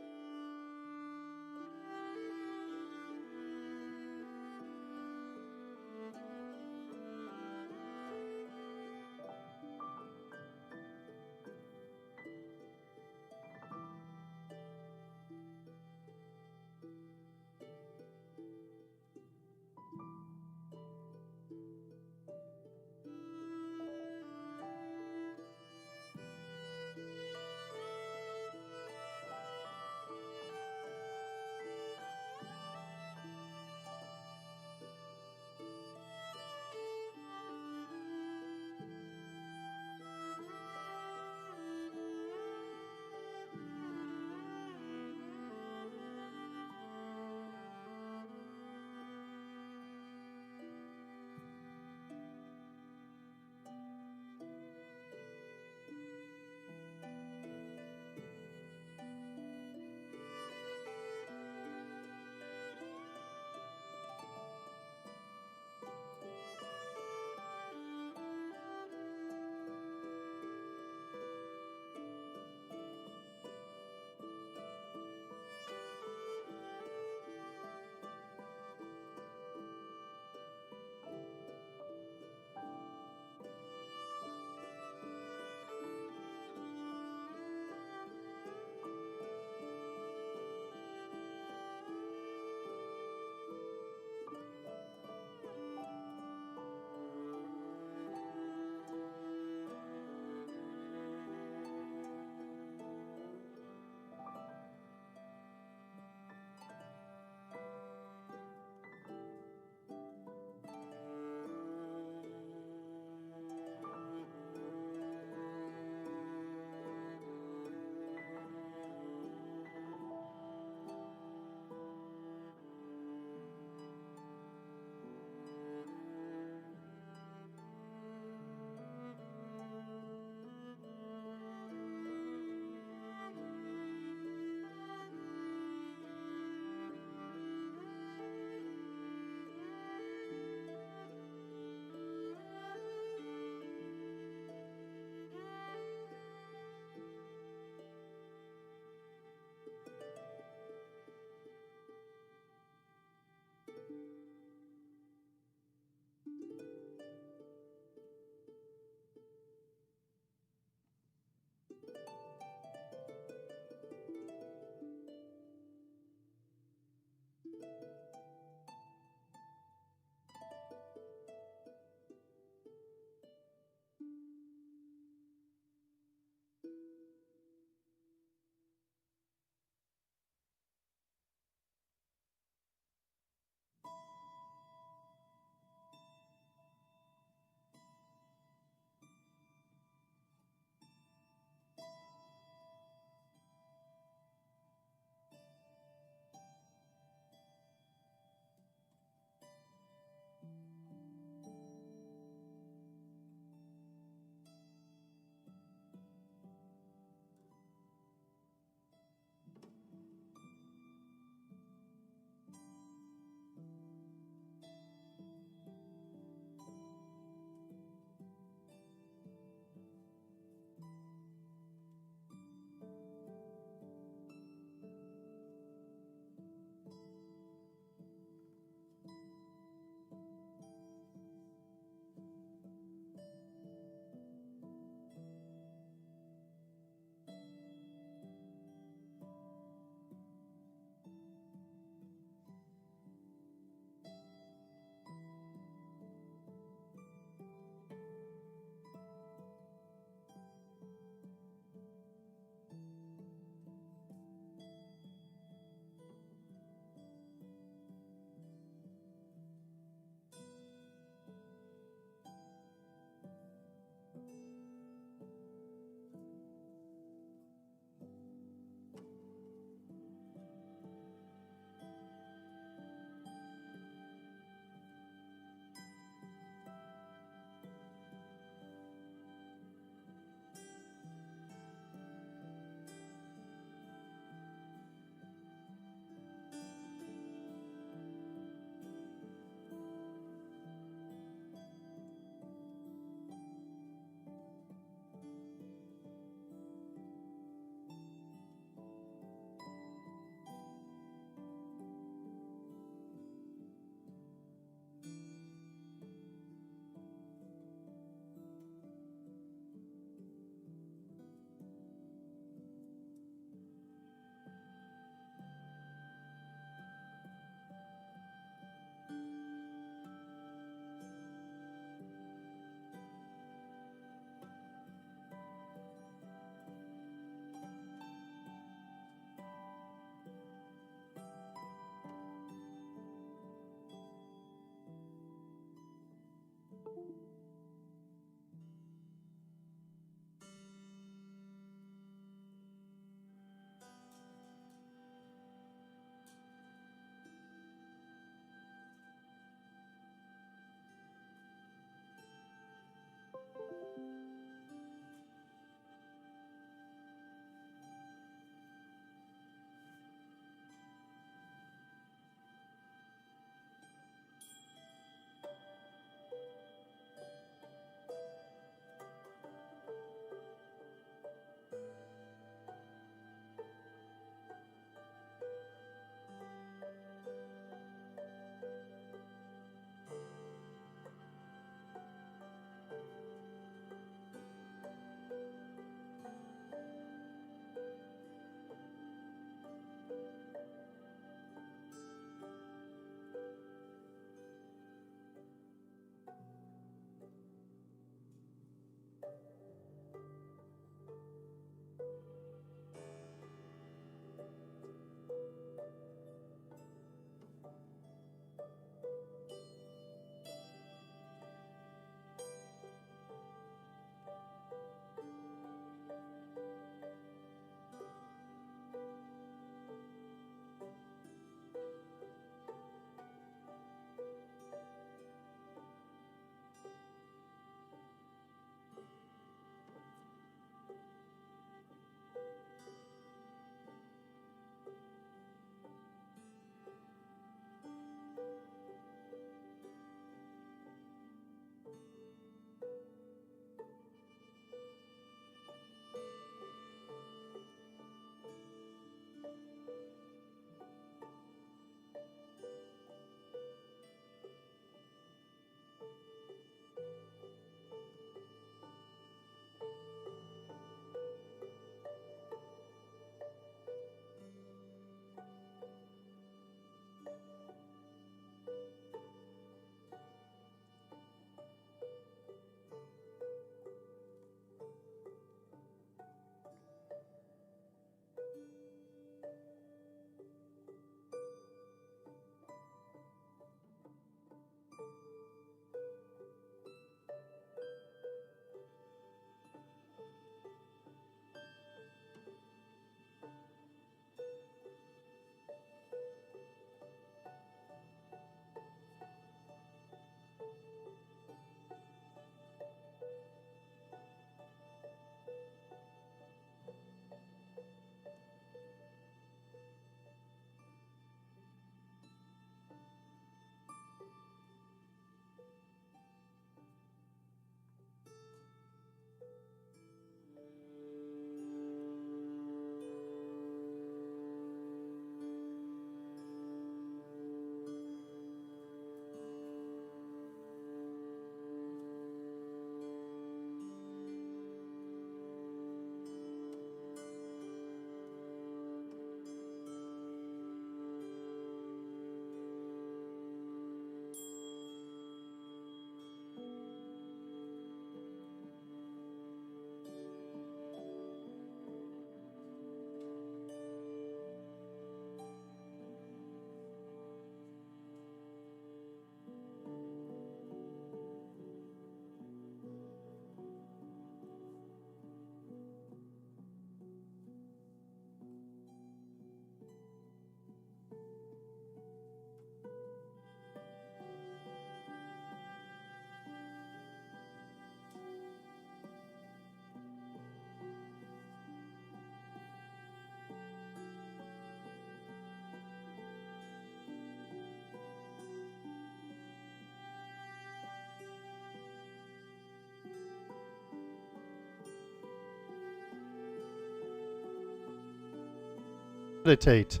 Meditate.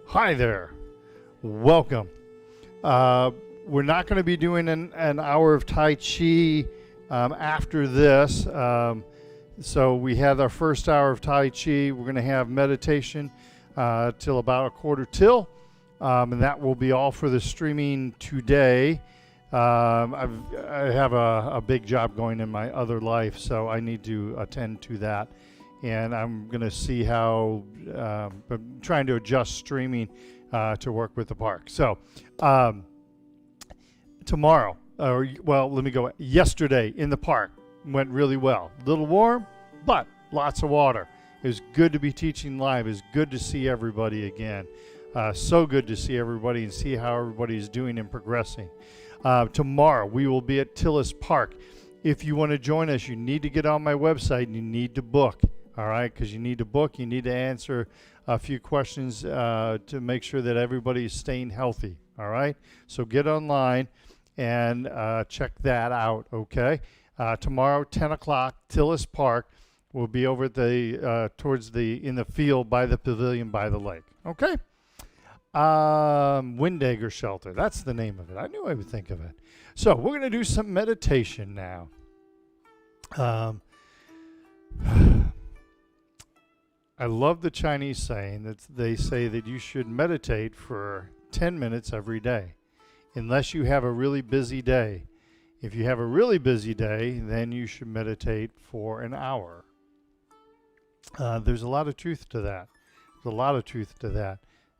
Hi there. Welcome. We're not going to be doing an hour of Tai Chi after this. So we had our first hour of Tai Chi. We're going to have meditation till about a quarter till. And that will be all for the streaming today. I have a big job going in my other life, so I need to attend to that. And I'm going to see how I'm trying to adjust streaming to work with the park. So tomorrow, yesterday in the park went really well. A little warm, but lots of water. It was good to be teaching live. It was good to see everybody again. So good to see everybody and see how everybody is doing and progressing. Tomorrow, we will be at Tillis Park. If you want to join us, you need to get on my website and you need to book. All right, because you need to book. You need to answer a few questions to make sure that everybody is staying healthy. All right, so get online and check that out. Okay, tomorrow, 10 o'clock, Tillis Park. We'll be over at in the field by the pavilion by the lake. Okay. Windagger Shelter. That's the name of it. I knew I would think of it. So we're going to do some meditation now. I love the Chinese saying that they say that you should meditate for 10 minutes every day, unless you have a really busy day. If you have a really busy day, then you should meditate for an hour. There's a lot of truth to that.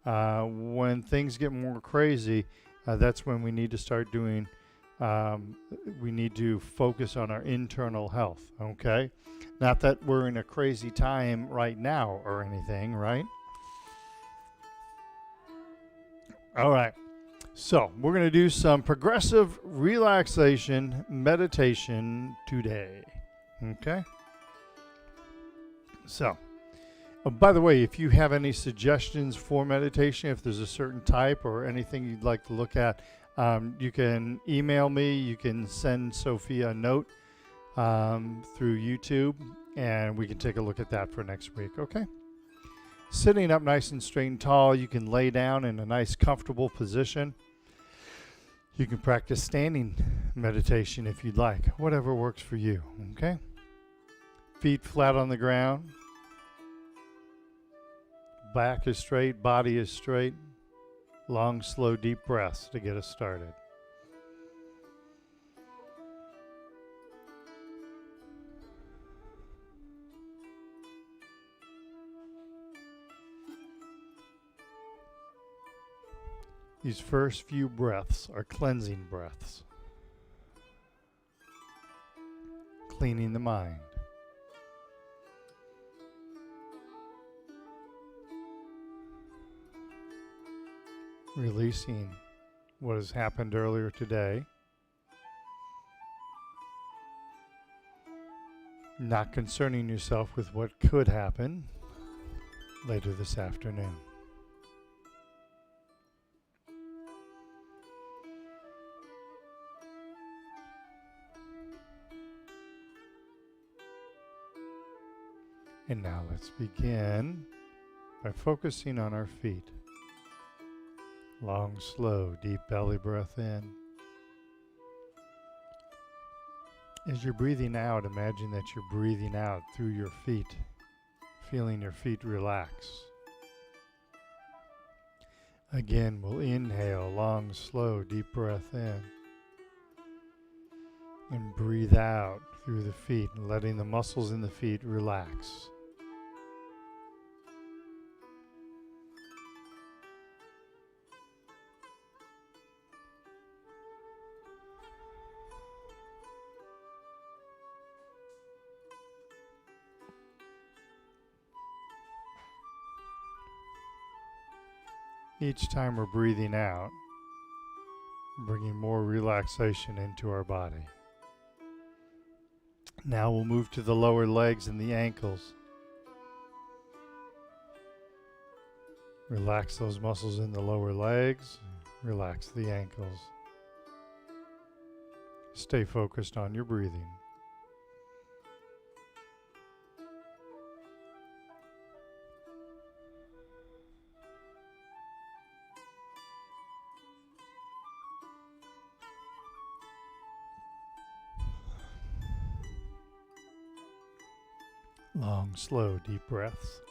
When things get more crazy, that's when we need to start doing, we need to focus on our internal health, okay? Not that we're in a crazy time right now or anything, right? All right, so we're going to do some progressive relaxation meditation today, okay? So, by the way, if you have any suggestions for meditation, if there's a certain type or anything you'd like to look at, you can email me. You can send Sophia a note through YouTube, and we can take a look at that for next week, okay? Sitting up nice and straight and tall, you can lay down in a nice, comfortable position. You can practice standing meditation if you'd like, whatever works for you, okay? Feet flat on the ground. Back is straight, body is straight. Long, slow, deep breaths to get us started. These first few breaths are cleansing breaths, cleaning the mind. Releasing what has happened earlier today. Not concerning yourself with what could happen later this afternoon. And now let's begin by focusing on our feet. Long, slow, deep belly breath in. As you're breathing out, imagine that you're breathing out through your feet, feeling your feet relax. Again, we'll inhale, long, slow, deep breath in. And breathe out through the feet, letting the muscles in the feet relax. Each time we're breathing out, bringing more relaxation into our body. Now we'll move to the lower legs and the ankles. Relax those muscles in the lower legs, relax the ankles. Stay focused on your breathing. Long, slow, deep breaths.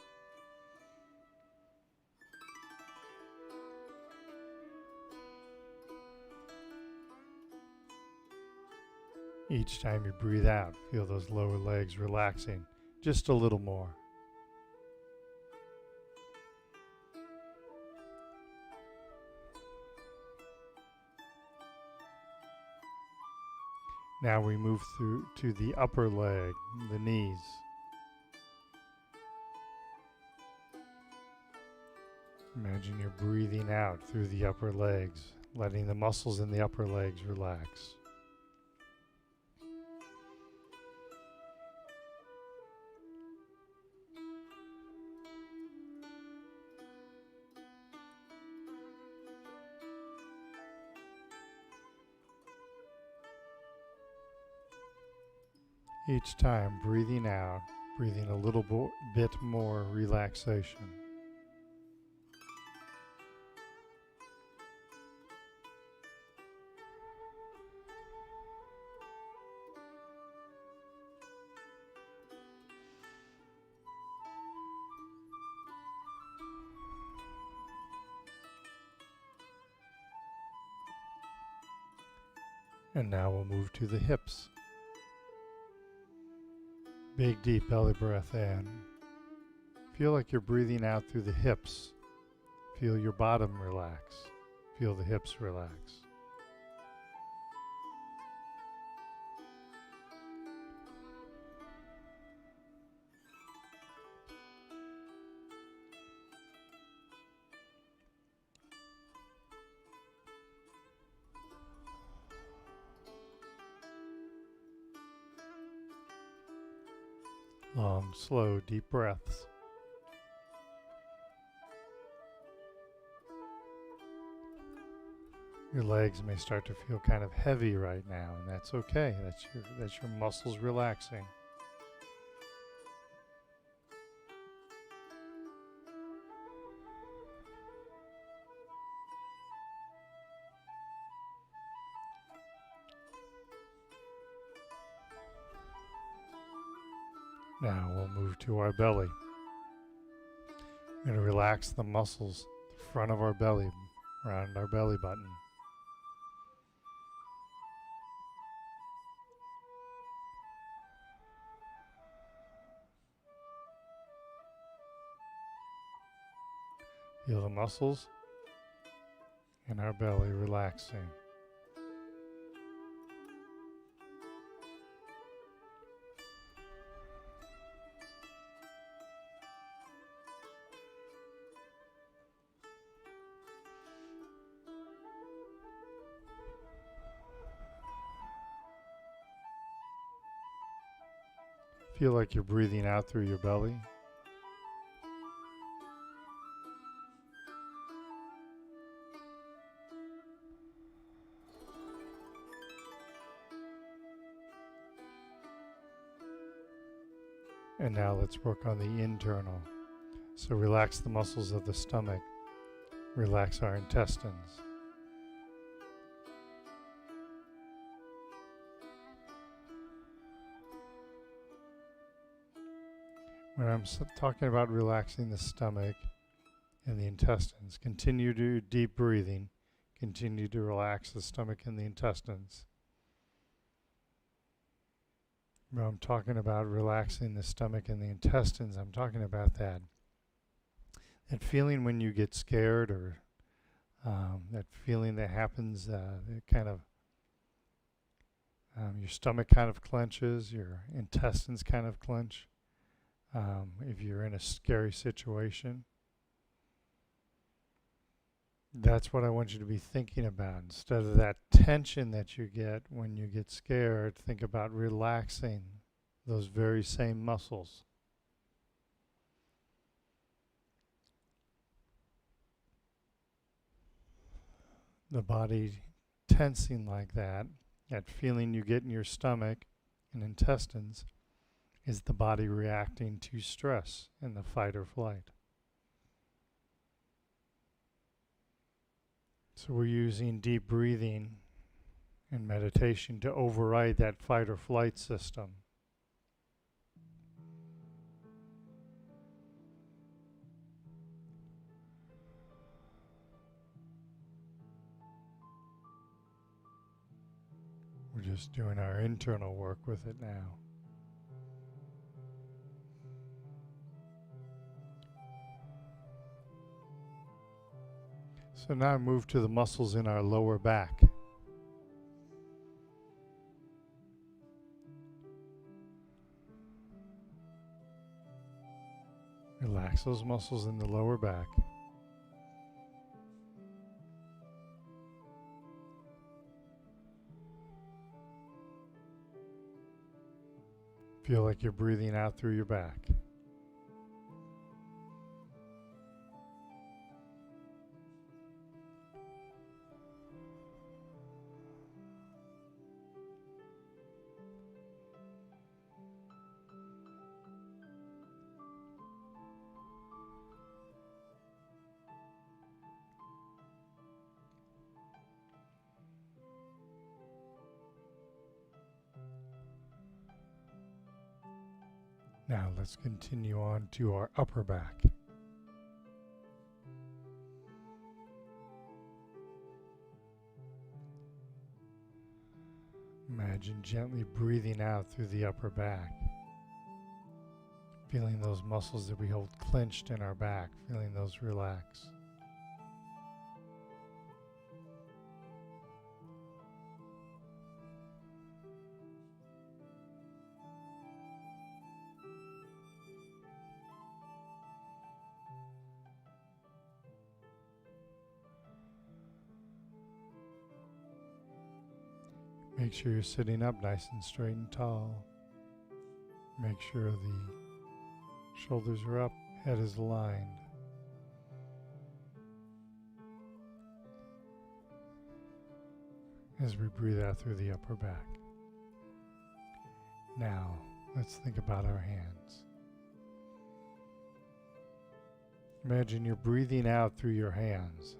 Each time you breathe out, feel those lower legs relaxing just a little more. Now we move through to the upper leg, the knees. Imagine you're breathing out through the upper legs, letting the muscles in the upper legs relax. Each time breathing out, breathing a little bit more relaxation. And now we'll move to the hips. Big deep belly breath in. Feel like you're breathing out through the hips. Feel your bottom relax. Feel the hips relax. Long, slow, deep breaths. Your legs may start to feel kind of heavy right now, and that's okay. That's your muscles relaxing. Now we'll move to our belly. We're going to relax the muscles, the front of our belly, around our belly button. Feel the muscles in our belly relaxing. Feel like you're breathing out through your belly. And now let's work on the internal. So relax the muscles of the stomach. Relax our intestines. When I'm talking about relaxing the stomach and the intestines, continue to do deep breathing. Continue to relax the stomach and the intestines. When I'm talking about relaxing the stomach and the intestines, I'm talking about that feeling when you get scared, or that feeling that happens, that kind of your stomach kind of clenches, your intestines kind of clench. If you're in a scary situation, that's what I want you to be thinking about. Instead of that tension that you get when you get scared, think about relaxing those very same muscles. The body tensing like that feeling you get in your stomach and intestines, is the body reacting to stress in the fight or flight. So we're using deep breathing and meditation to override that fight or flight system. We're just doing our internal work with it now. So now move to the muscles in our lower back. Relax those muscles in the lower back. Feel like you're breathing out through your back. Now let's continue on to our upper back. Imagine gently breathing out through the upper back. Feeling those muscles that we hold clenched in our back, feeling those relax. Make sure you're sitting up nice and straight and tall. Make sure the shoulders are up, head is aligned. As we breathe out through the upper back. Now, let's think about our hands. Imagine you're breathing out through your hands.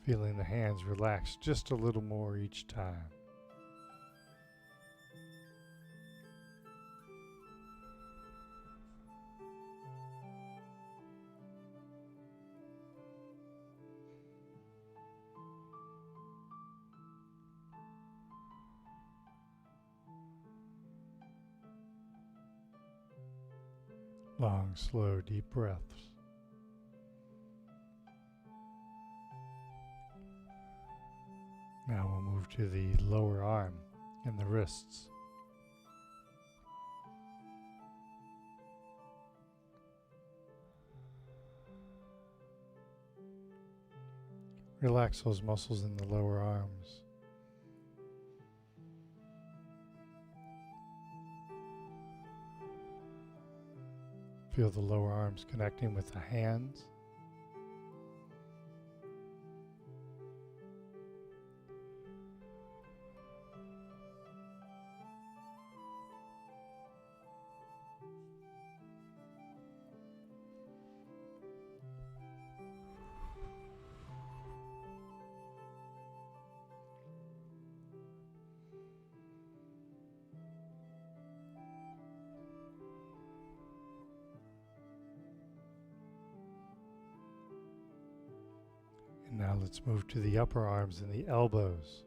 Feeling the hands relax just a little more each time. Long, slow, deep breaths. Now we'll move to the lower arm and the wrists. Relax those muscles in the lower arms. Feel the lower arms connecting with the hands. And now let's move to the upper arms and the elbows.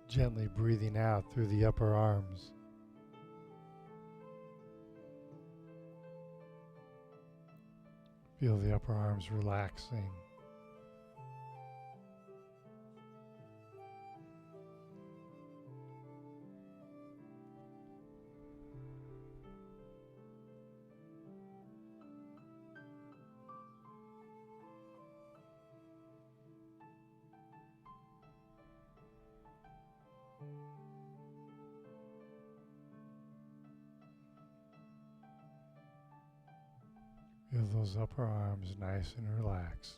Gently breathing out through the upper arms. Feel the upper arms relaxing. Feel those upper arms nice and relaxed.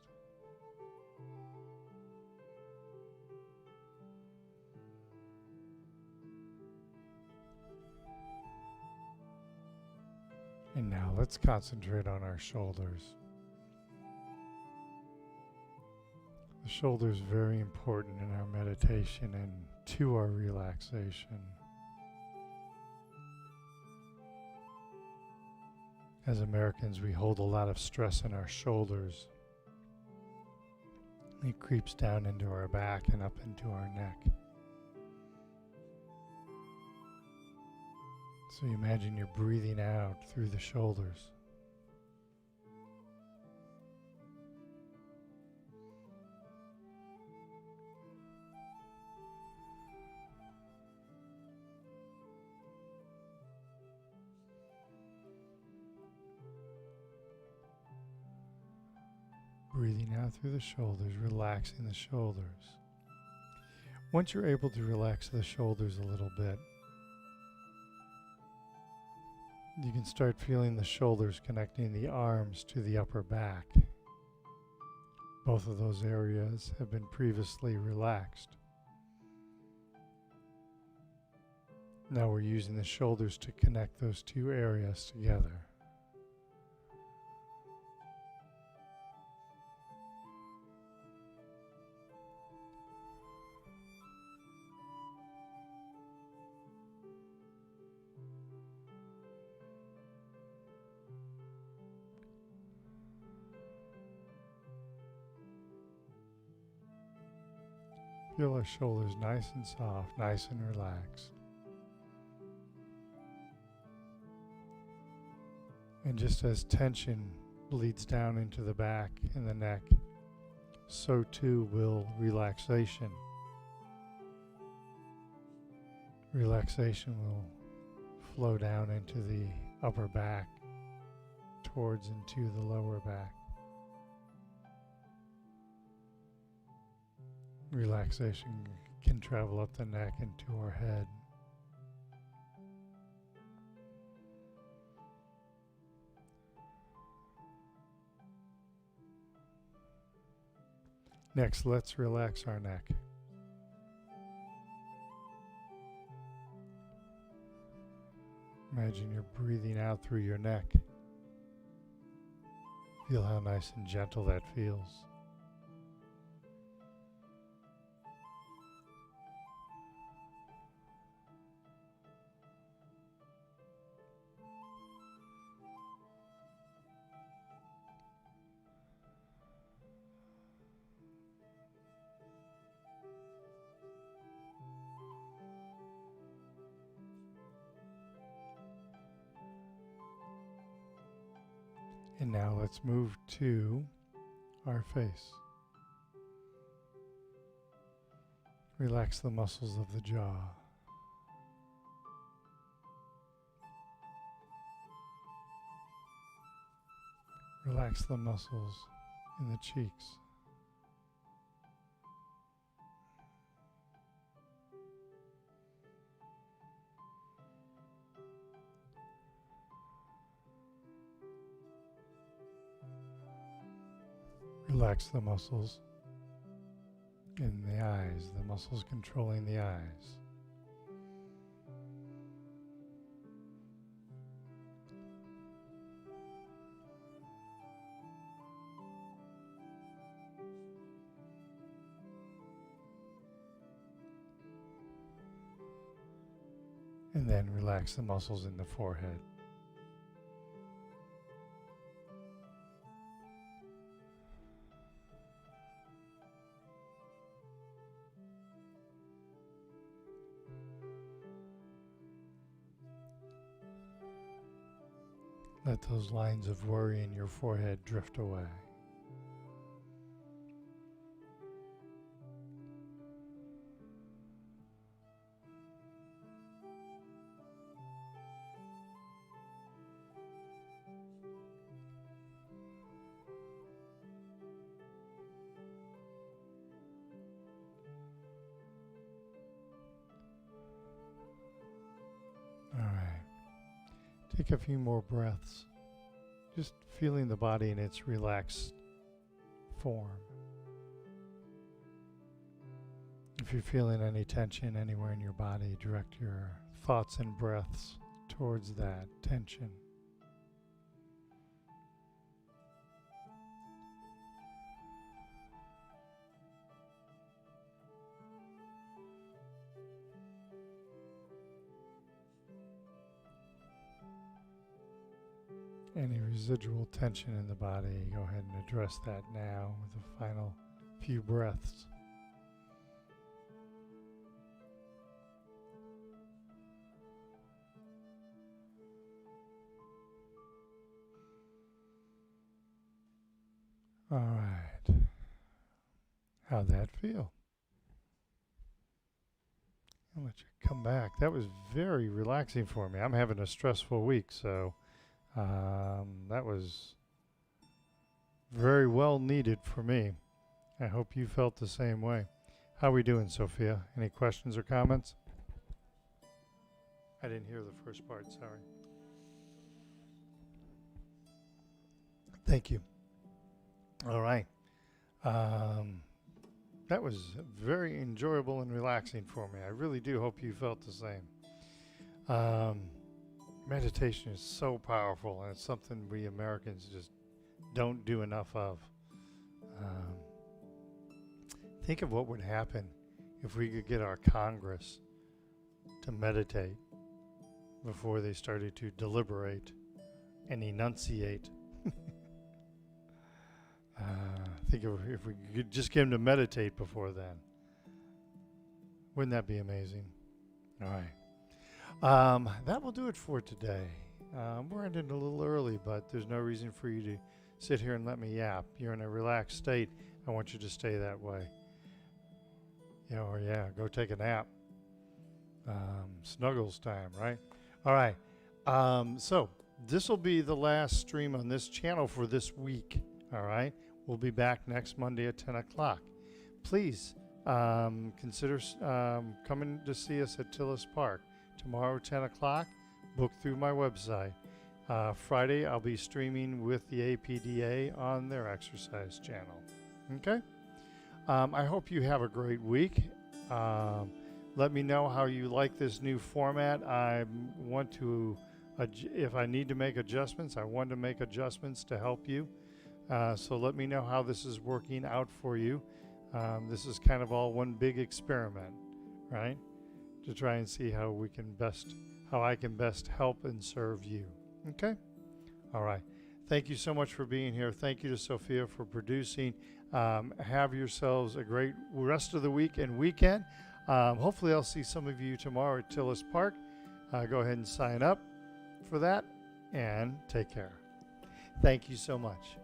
And now let's concentrate on our shoulders. The shoulder is very important in our meditation and to our relaxation. As Americans, we hold a lot of stress in our shoulders. It creeps down into our back and up into our neck. So you imagine you're breathing out through the shoulders. Breathing out through the shoulders, relaxing the shoulders. Once you're able to relax the shoulders a little bit, you can start feeling the shoulders connecting the arms to the upper back. Both of those areas have been previously relaxed. Now we're using the shoulders to connect those two areas together. Feel our shoulders nice and soft, nice and relaxed. And just as tension bleeds down into the back and the neck, so too will relaxation. Relaxation will flow down into the upper back, towards into the lower back. Relaxation can travel up the neck into our head. Next, let's relax our neck. Imagine you're breathing out through your neck. Feel how nice and gentle that feels. And now let's move to our face. Relax the muscles of the jaw. Relax the muscles in the cheeks. Relax the muscles in the eyes, the muscles controlling the eyes. And then relax the muscles in the forehead. Let those lines of worry in your forehead drift away. All right. Take a few more breaths, just feeling the body in its relaxed form. If you're feeling any tension anywhere in your body, direct your thoughts and breaths towards that tension. Any residual tension in the body, go ahead and address that now with the final few breaths. All right. How'd that feel? I'll let you come back. That was very relaxing for me. I'm having a stressful week, so that was very well needed for me. I hope you felt the same way. How are we doing, Sophia? Any questions or comments? I didn't hear the first part, sorry. Thank you. All right. That was very enjoyable and relaxing for me. I really do hope you felt the same. Meditation is so powerful, and it's something we Americans just don't do enough of. Think of what would happen if we could get our Congress to meditate before they started to deliberate and enunciate. Think of if we could just get them to meditate before then. Wouldn't that be amazing? All right. That will do it for today. We're ending a little early, but there's no reason for you to sit here and let me yap. You're in a relaxed state. I want you to stay that way. Or go take a nap. Snuggles time, right? All right. So this will be the last stream on this channel for this week. All right. We'll be back next Monday at 10 o'clock. Please consider coming to see us at Tillis Park. Tomorrow, 10 o'clock, book through my website. Friday, I'll be streaming with the APDA on their exercise channel. Okay? I hope you have a great week. Let me know how you like this new format. I want to, if I need to make adjustments, I want to make adjustments to help you. So let me know how this is working out for you. This is kind of all one big experiment, right? To try and see how I can best help and serve you. Okay? All right. Thank you so much for being here. Thank you to Sophia for producing. Have yourselves a great rest of the week and weekend. Hopefully I'll see some of you tomorrow at Tillis Park. Go ahead and sign up for that and take care. Thank you so much.